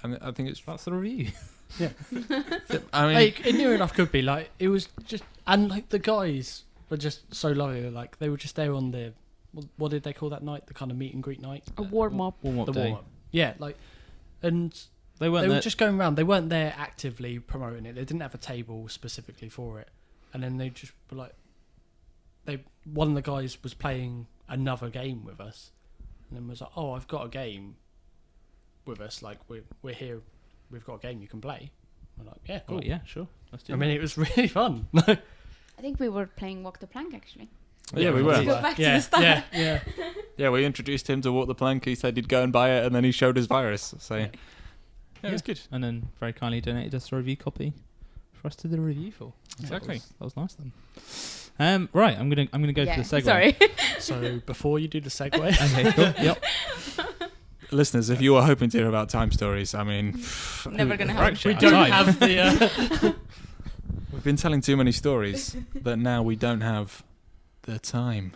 I think That's the review. I mean, Like, it near enough could be like it was just, and like the guys were just so lovely. Like they were just there on the, what did they call that night? The kind of meet and greet night. A warm up. Warm up The day. warm up. Yeah, like, and They weren't they were there. just going around. They weren't there actively promoting it. They didn't have a table specifically for it. And then they just were like, one of the guys was playing another game with us, and then was like, "Oh, I've got a game with us. Like we're here. We've got a game you can play." We're like, "Yeah, cool." Oh, yeah, sure. Let's do I that. mean, it was really fun. I think we were playing Walk the Plank, actually. Yeah, we Let's were. go back to the start. Yeah, we introduced him to Walk the Plank. He said he'd go and buy it, and then he showed his virus. So it was good. And then very kindly donated us a review copy for us to do the review for. Exactly. That was nice then. Right, I'm gonna go for the segue. Sorry. So before you do the segue, Okay, cool. Yep. Listeners, if you are hoping to hear about time stories, I mean, Never gonna happen. we don't have the. We've been telling too many stories that now we don't have the time.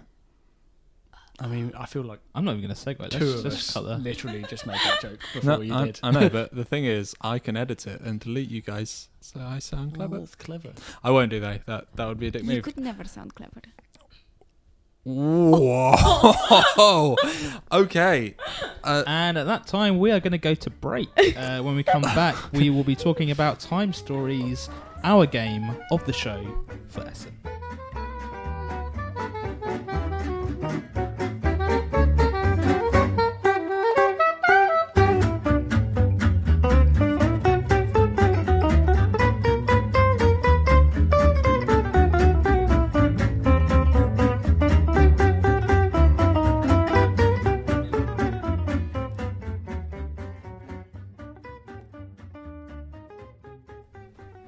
I mean, I feel like I'm not even gonna segue. two Let's of just us cut that. literally just made that joke before you did. I know, but the thing is, I can edit it and delete you guys, so I sound clever. That's clever. I won't do that. That would be a dick You move. could never sound clever. Whoa! Okay. And at that time, we are going to go to break. When we come back, we will be talking about Time Stories, our game of the show for Essen.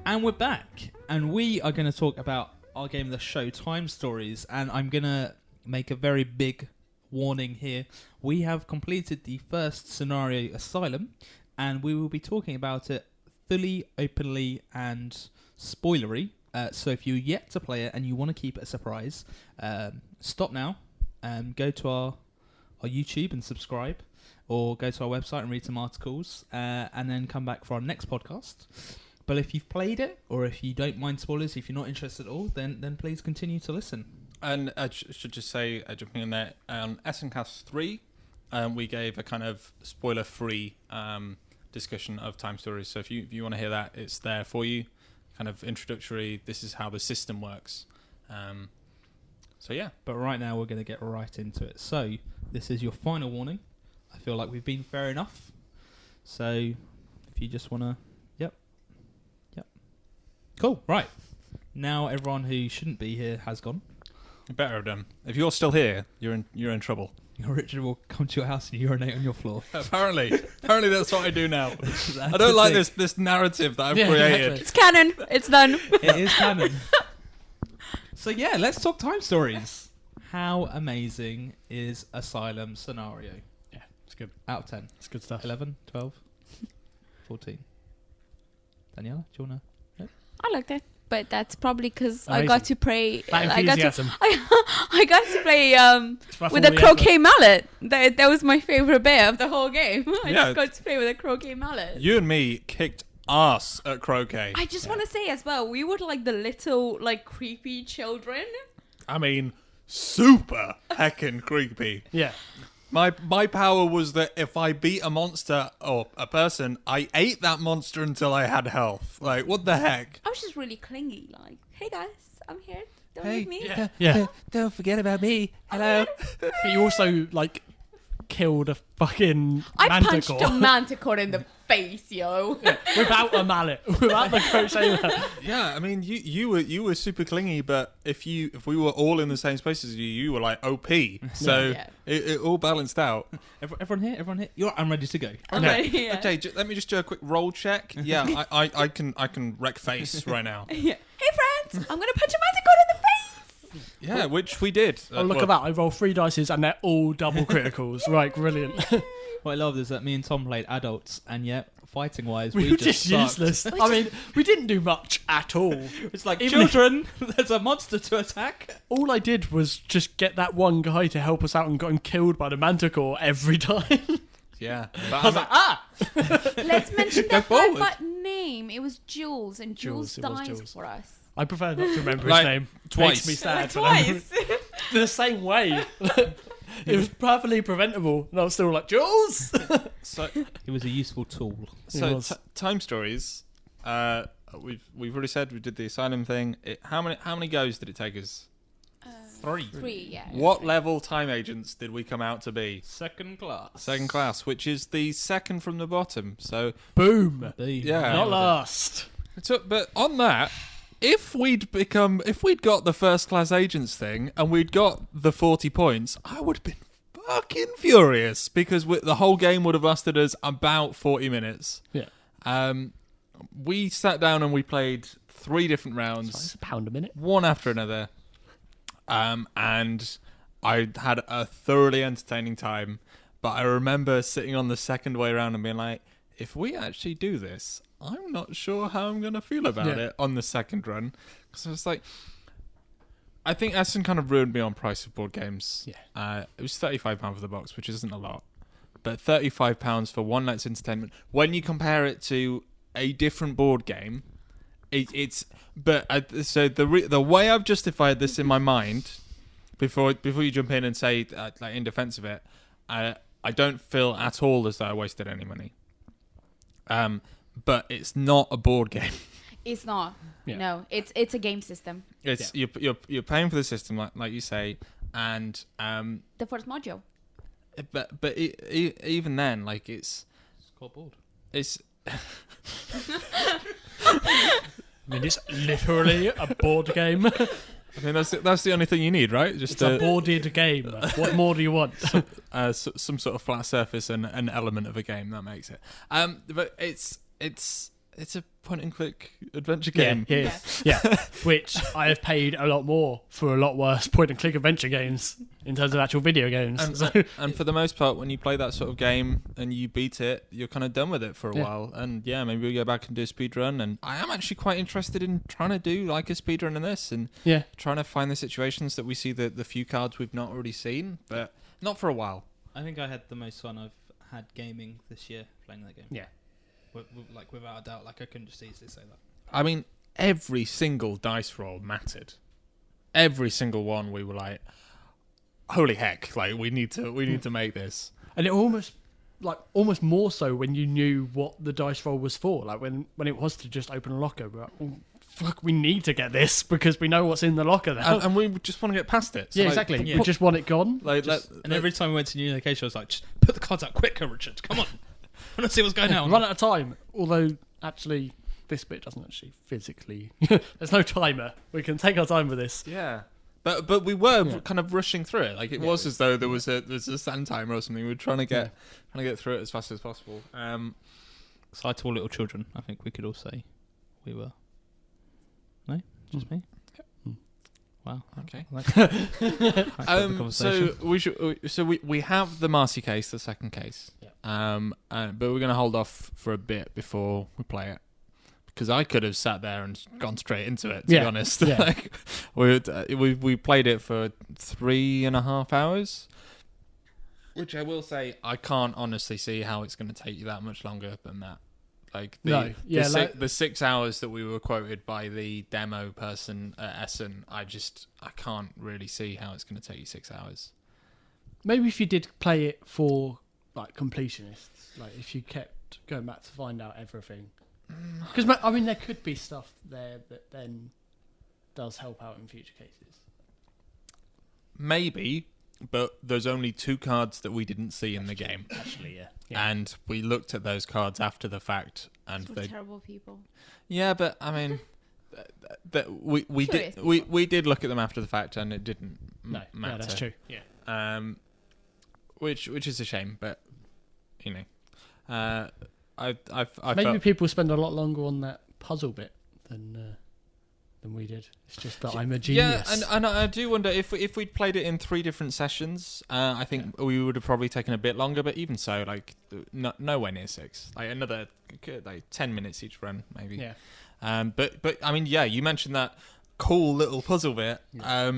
And we're back, and we are going to talk about our game of the show, Time Stories, and I'm going to make a very big warning here. We have completed the first scenario, Asylum, and we will be talking about it fully, openly, and spoilery. So if you're yet to play it and you want to keep it a surprise, stop now, go to our YouTube and subscribe, or go to our website and read some articles, and then come back for our next podcast. But if you've played it, or if you don't mind spoilers, if you're not interested at all, then please continue to listen. And I should just say, jumping in there, on EssenCast Three, we gave a kind of spoiler-free discussion of Time Stories. So if you want to hear that, it's there for you. Kind of introductory. This is how the system works. So yeah. But right now we're going to get right into it. So this is your final warning. I feel like we've been fair enough. So if you just want to, yep. Cool. Right. Now everyone who shouldn't be here has gone. You better have done. If you're still here, you're in trouble. Richard will come to your house and urinate on your floor. Apparently that's what I do now. I don't like this narrative that I've created. Exactly. It's canon. It's done. It is canon. So yeah, let's talk Time Stories. How amazing is Asylum scenario? Yeah, it's good. Out of 10. It's good stuff. 11, 12, 14. Daniela, do you want to? I liked it, but that's probably because I Amazing. got to play. That I got to. enthusiasm. I got to play Worth with all a the croquet mallet. That was my favorite bit of the whole game. I Yeah. just got to play with a croquet mallet. You and me kicked ass at croquet. I just want to say as well, we were like the little creepy children. I mean, super heckin' creepy. Yeah. My power was that if I beat a monster or a person, I ate that monster until I had health. Like, what the heck? I was just really clingy. Like, hey guys, I'm here. Don't leave me. Yeah. Don't forget about me. Hello. But you also killed a fucking I manticore. punched a manticore in the face, yo. without a mallet, without the crochet mallet. Yeah, I mean, you were super clingy, but if we were all in the same space as you, you were like OP. So Yeah. it all balanced out. Everyone here. I'm ready to go. Okay, yeah. Okay, let me just do a quick roll check. Yeah, I can wreck face right now. Yeah. Hey friends, I'm gonna punch a manticore in the face. Yeah, which we did. Oh, look at that. I rolled 3 dices and they're all double criticals. Right, brilliant. What I love is that me and Tom played adults, and yet fighting wise, we we were just just sucked. useless. I mean, we didn't do much at all. It's like, Even children, there's a monster to attack. All I did was just get that one guy to help us out and got him killed by the manticore every time. Yeah. I was like, ah! Let's mention Go that forward. but name. It was Jules, and Jules, Jules, it was died Jules. for us. I prefer not to remember Like, his name. twice. Makes me sad. for Twice. the same way. It was perfectly preventable. And I was still like, Jules! So It was a useful tool. So was. time stories. We've already said we did the asylum thing. How many goes did it take us? 3. 3, yeah. What level time agents did we come out to be? Second class. Second class, which is the second from the bottom. So Boom. Yeah. Not last. but on that, if we'd got the first class agents thing and we'd got the 40 points, I would have been fucking furious because the whole game would have lasted us about 40 minutes. Yeah. We sat down and we played 3 different rounds. It's £1 a minute. One after another. And I had a thoroughly entertaining time. But I remember sitting on the second way around and being like, if we actually do this, I'm not sure how I'm going to feel about it on the second run. Because I was like, I think Essen kind of ruined me on price of board games. Yeah. It was £35 for the box, which isn't a lot. But £35 for one night's entertainment, when you compare it to a different board game, it's... But so the way I've justified this in my mind, before you jump in and say, like in defense of it, I don't feel at all as though I wasted any money. But it's not a board game. It's not. Yeah. No, it's a game system. It's you're paying for the system, like you say, and the first module. But even then, like it's called board. It's. I mean, it's literally a board game. I mean, that's the only thing you need, right? Just a boarded game. What more do you want? Some sort of flat surface and an element of a game that makes it. But it's a point-and-click adventure game. Yeah, it is. Yeah, which I have paid a lot more for a lot worse point-and-click adventure games in terms of actual video games. And for the most part, when you play that sort of game and you beat it, you're kind of done with it for a while. And maybe we go back and do a speed run. And I am actually quite interested in trying to do like a speed run in this and trying to find the situations that we see the few cards we've not already seen, but not for a while. I think I had the most fun I've had gaming this year playing that game. Yeah. Like without a doubt, like I couldn't just easily say that. I mean, every single dice roll mattered. Every single one, we were like, "Holy heck! Like we need to make this." And it almost more so when you knew what the dice roll was for. Like when it was to just open a locker, we're like, oh, fuck, we need to get this because we know what's in the locker now, and we just want to get past it. So exactly. We just want it gone. And every time we went to new location, I was like, "Just put the cards out quicker, Richard. Come on." I want to see what's going on. Run out of time. Although, actually, this bit doesn't actually physically... There's no timer. We can take our time with this. Yeah. But we were kind of rushing through it. Like it was as though there's a sand timer or something. We were trying to get through it as fast as possible. Side to all little children, I think we could all say we were. No? Just me? Wow. Okay. So we have the Marcy case, the second case. Yeah. But we're going to hold off for a bit before we play it because I could have sat there and gone straight into it. To be honest, like we played it for 3.5 hours, which I will say I can't honestly see how it's going to take you that much longer than that. Like the 6 hours that we were quoted by the demo person at Essen, I can't really see how it's going to take you 6 hours. Maybe if you did play it for like completionists, like if you kept going back to find out everything, because I mean there could be stuff there that then does help out in future cases. Maybe. But there's only 2 cards that we didn't see in the game. Actually, yeah. And we looked at those cards after the fact, and they're terrible people. Yeah, but I mean, we did look at them after the fact, and it didn't matter. No, that's true. Yeah. Which is a shame, but you know, I maybe people spend a lot longer on that puzzle bit than we did. It's just that I'm a genius. Yeah, and I do wonder if we'd played it in 3 different sessions, I think we would have probably taken a bit longer. But even so, like nowhere near 6. Like another 10 minutes each run, maybe. Yeah. But I mean, you mentioned that cool little puzzle bit. Yeah.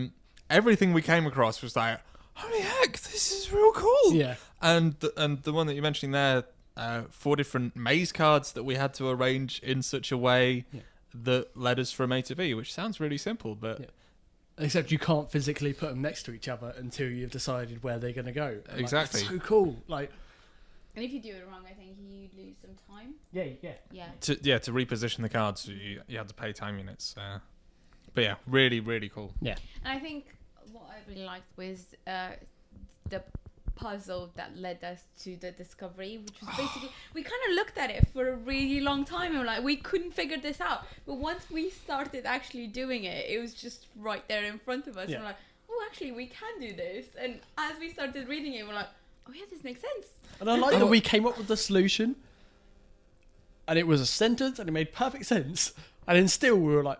Everything we came across was like, holy heck, this is real cool. Yeah. And the one that you're mentioning there, 4 different maze cards that we had to arrange in such a way. Yeah. That led us from A to B, which sounds really simple, but except you can't physically put them next to each other until you've decided where they're going to go. And exactly, that's so cool. Like, and if you do it wrong, I think you lose some time. Yeah. To reposition the cards, you had to pay time units. But yeah, really, really cool. Yeah, and I think what I really liked was the puzzle that led us to the discovery, which was basically we kind of looked at it for a really long time and we're like, we couldn't figure this out. But once we started actually doing it, it was just right there in front of us. Yeah. And we're like, oh, actually, we can do this. And as we started reading it, we're like, oh yeah, this makes sense. And I like that we came up with the solution, and it was a sentence, and it made perfect sense. And then still, we were like,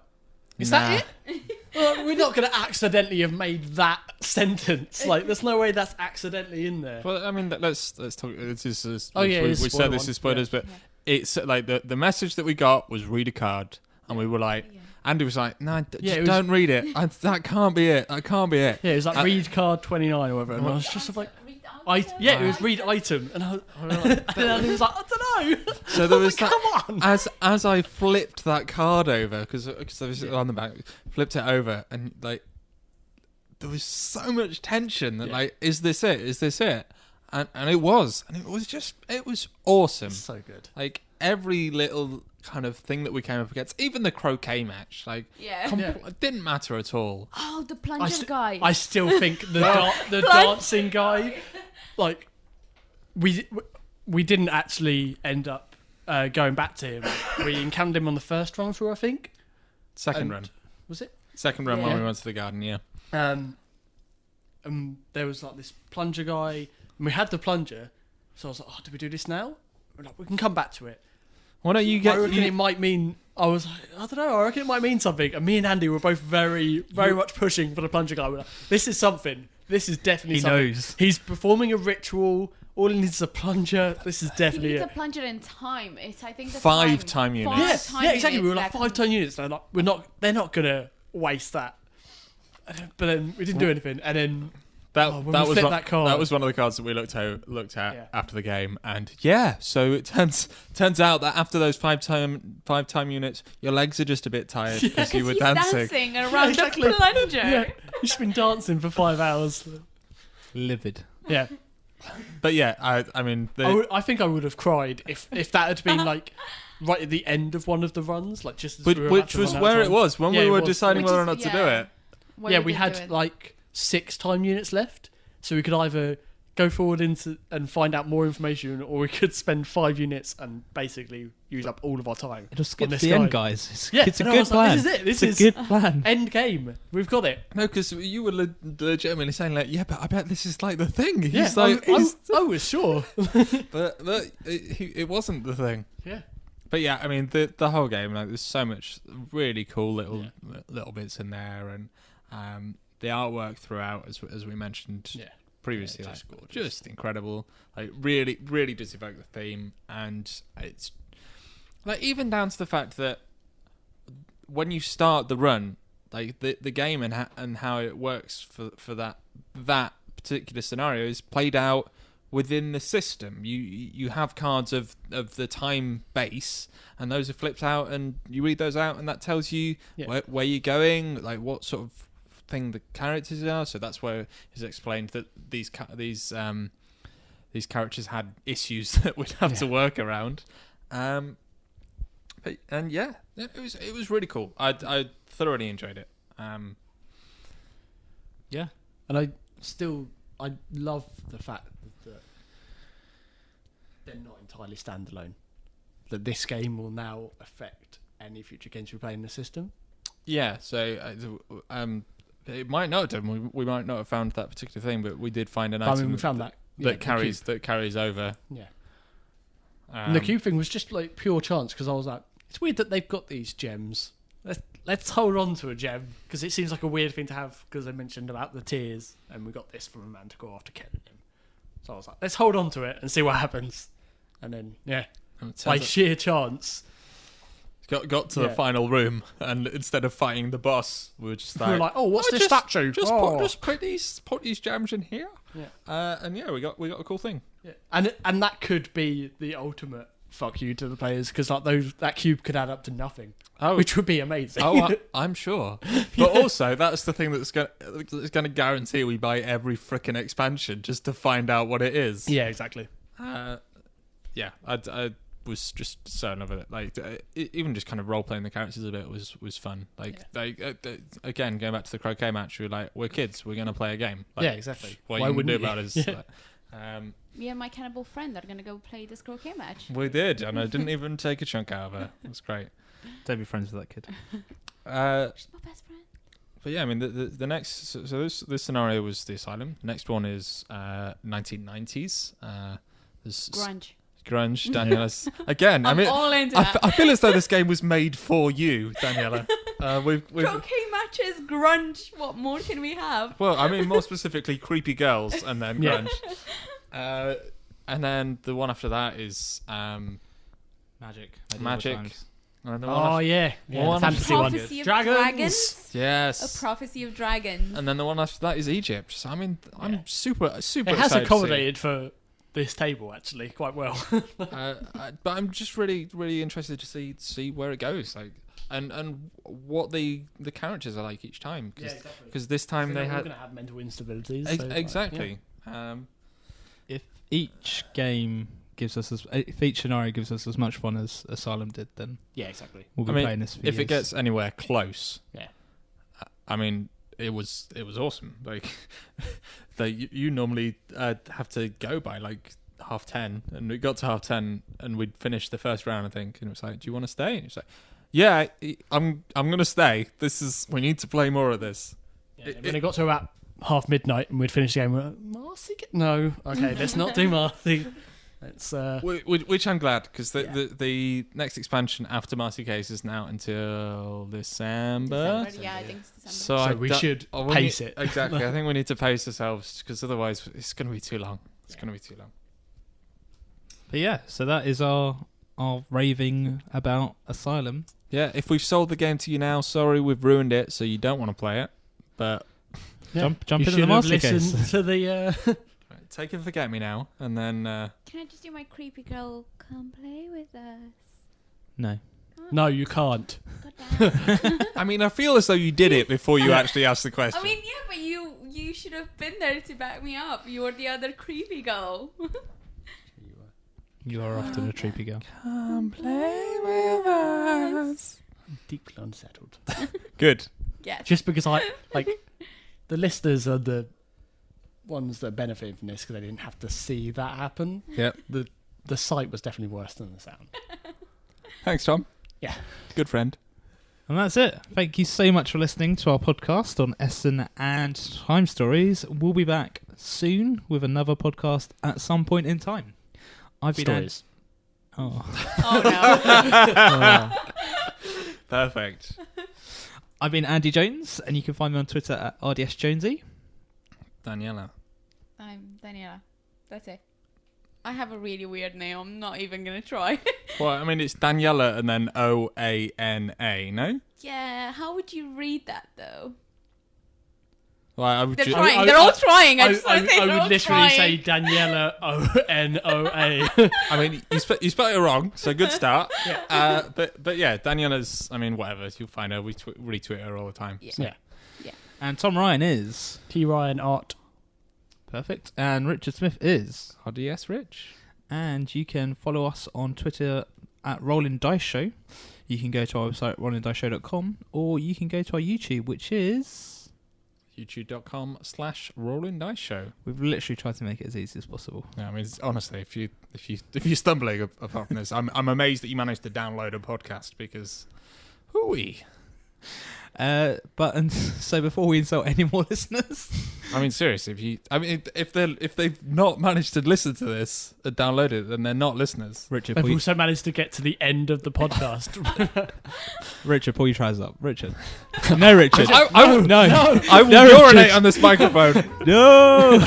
"Is that it? Well, we're not going to accidentally have made that sentence. Like, there's no way that's accidentally in there." Well, I mean, let's talk. This is we said this is spoilers, but it's like the message that we got was read a card, and we were like, Andy was like, "No, don't read it. That can't be it. That can't be it." Yeah, it was like read card 29 or whatever, and I was just like. It was read item, and he was like, I don't know. So there was like, come on. As I flipped that card over, because there was on the back, flipped it over, and like there was so much tension that like, is this it? Is this it? And it was awesome. So good. Like every little kind of thing that we came up against, even the croquet match, like it didn't matter at all. Oh, the plunger guy. I still think the dancing guy, like we didn't actually end up going back to him. We encountered him on the first run through, I think. Second run. Was it? Second run when we went to the garden, yeah. There was like this plunger guy, and we had the plunger, so I was like, oh, do we do this now? We're like, we can come back to it. Why don't you get... I reckon it might mean... I was like, I don't know, I reckon it might mean something. And me and Andy were both very, very much pushing for the plunger guy. We're like, this is something. This is definitely something. He knows. He's performing a ritual. All he needs is a plunger. This is definitely he needs it. a plunger in time. It's, I think, the 5 time units. Yeah, exactly. We were like 5 time units. They're not going to waste that. But then we didn't do anything. And then... That was one of the cards that we looked at after the game, and so it turns out that after those 5 time units, your legs are just a bit tired because you were dancing around the plunger. Yeah, you've been dancing for 5 hours. Livid. Yeah, but I mean, I think I would have cried if that had been like right at the end of one of the runs, like just as which was where it was when we were deciding whether or not to do it. We had like 6 time units left, so we could either go forward and find out more information, or we could spend 5 units and basically use up all of our time. It'll skip the end, guys. It's a good plan. Like, this is it. This is a good plan. End game. We've got it. No, because you were legitimately saying like, but I bet this is like the thing. He's I was sure, but it wasn't the thing. Yeah. But yeah, I mean the whole game, like there's so much really cool little bits in there, and the artwork throughout, as we mentioned previously, just incredible. Like really, really does evoke the theme, and it's like even down to the fact that when you start the run, like the game and how it works for that particular scenario is played out within the system. You have cards of the time base, and those are flipped out, and you read those out, and that tells you where you're going, like what sort of thing the characters are. So that's where it's explained that these characters had issues that we'd have to work around. It was really cool. I thoroughly enjoyed it. And I love the fact that they're not entirely standalone. That this game will now affect any future games we play in the system. Yeah, so it might not have done. We might not have found that particular thing, but we did find an item. We found that carries over. Yeah. And the cube thing was just like pure chance, because I was like, it's weird that they've got these gems. Let's hold on to a gem, because it seems like a weird thing to have, because I mentioned about the tears, and we got this from a man to go after killing him. So I was like, let's hold on to it and see what happens. And then, by sheer chance, got to the final room, and instead of fighting the boss, we were just like, oh, what's this statue? Just put these gems in here. Yeah. We got a cool thing. Yeah. And that could be the ultimate fuck you to the players, because like that cube could add up to nothing, which would be amazing. I'm sure. But also, that's the thing that's going to guarantee we buy every frickin' expansion just to find out what it is. Yeah, exactly. I was just so in love with it. Like even just kind of role playing the characters a bit was fun. Again, going back to the croquet match, we were like, we're kids, we're going to play a game. Like, yeah, exactly. What you can do about it is. Me and my cannibal friend are going to go play this croquet match. We did, and I didn't even take a chunk out of her. It was great. Don't be friends with that kid. She's my best friend. But yeah, I mean, the next... So this scenario was the asylum. Next one is 1990s. Grunge, Daniela's... Again, I'm all into that. I feel as though this game was made for you, Daniela. We've croquet matches, grunge. What more can we have? Well, I mean, more specifically, creepy girls, and then grunge. And then the one after that is Magic. Oh yeah, the fantasy one. Prophecy of Dragons. Yes. A Prophecy of Dragons. And then the one after that is Egypt. So I mean, I'm super It excited. has accommodated for this table actually quite well. But I'm just really, really interested to see where it goes. Like. And what the characters are like each time, because this time they had going to have mental instabilities. Exactly. If each game gives us if each scenario gives us as much fun as Asylum did, then exactly. We'll be playing this for if years. it gets anywhere close, I mean, it was awesome. Like, you normally have to go by like 10:30, and we got to 10:30, and we'd finished the first round, I think, and it was like, "Do you want to stay?" And it's like, "Yeah, I'm going to stay. We need to play more of this." When it got to about midnight and we'd finished the game, we were like, Marcy? No. Okay, let's not do Marcy. It's, which I'm glad, because the next expansion after Marcy Case is now until December. Yeah, I think it's December. So we should pace it. Exactly. I think we need to pace ourselves, because otherwise it's going to be too long. It's going to be too long. But yeah, so that is our raving about Asylum. Yeah, if we've sold the game to you now, sorry, we've ruined it, so you don't want to play it. But jump into the Master Case. To the take it, forget me now, and then. Can I just do my creepy girl? Come play with us. No. No, you can't. I mean, I feel as though you did it before you actually asked the question. I mean, yeah, but you should have been there to back me up. You were the other creepy girl. You are often a creepy girl. Come play with us. I'm deeply unsettled. Good. Yes. Just because the listeners are the ones that benefit from this because they didn't have to see that happen. Yep. The sight was definitely worse than the sound. Thanks, Tom. Yeah. Good friend. And that's it. Thank you so much for listening to our podcast on Essen and Time Stories. We'll be back soon with another podcast at some point in time. I've been Stories. Oh no. Perfect. I've been Andy Jones, and you can find me on Twitter at RDSJonesy. Daniela. I'm Daniela. That's it. I have a really weird name. I'm not even going to try. Well, I mean, it's Daniela and then Oana, no? Yeah, how would you read that, though? Well, I would They're trying. They're all trying. I just want to say I they're all would literally trying. say Daniela Onoa. I mean, you spelled it wrong, so good start. But yeah, Daniela's, I mean, whatever. You'll find her. We retweet her all the time. Yeah. So. Yeah. And Tom Ryan is... T. Ryan Art. Perfect. And Richard Smith is... RDS Rich. And you can follow us on Twitter at Rollin Dice Show. You can go to our website, rollindiceshow.com, or you can go to our YouTube, which is... youtube.com/Rollin Dice Show. We've literally tried to make it as easy as possible. Yeah, I mean, honestly, if you're stumbling apart from this, I'm amazed that you managed to download a podcast, because hooey. So before we insult any more listeners, I mean, seriously, if they've not managed to listen to this and download it, then they're not listeners. Richard, They've also managed to get to the end of the podcast. Richard, pull your trousers up. Richard. No, Richard. I will no. I will urinate on this microphone. No.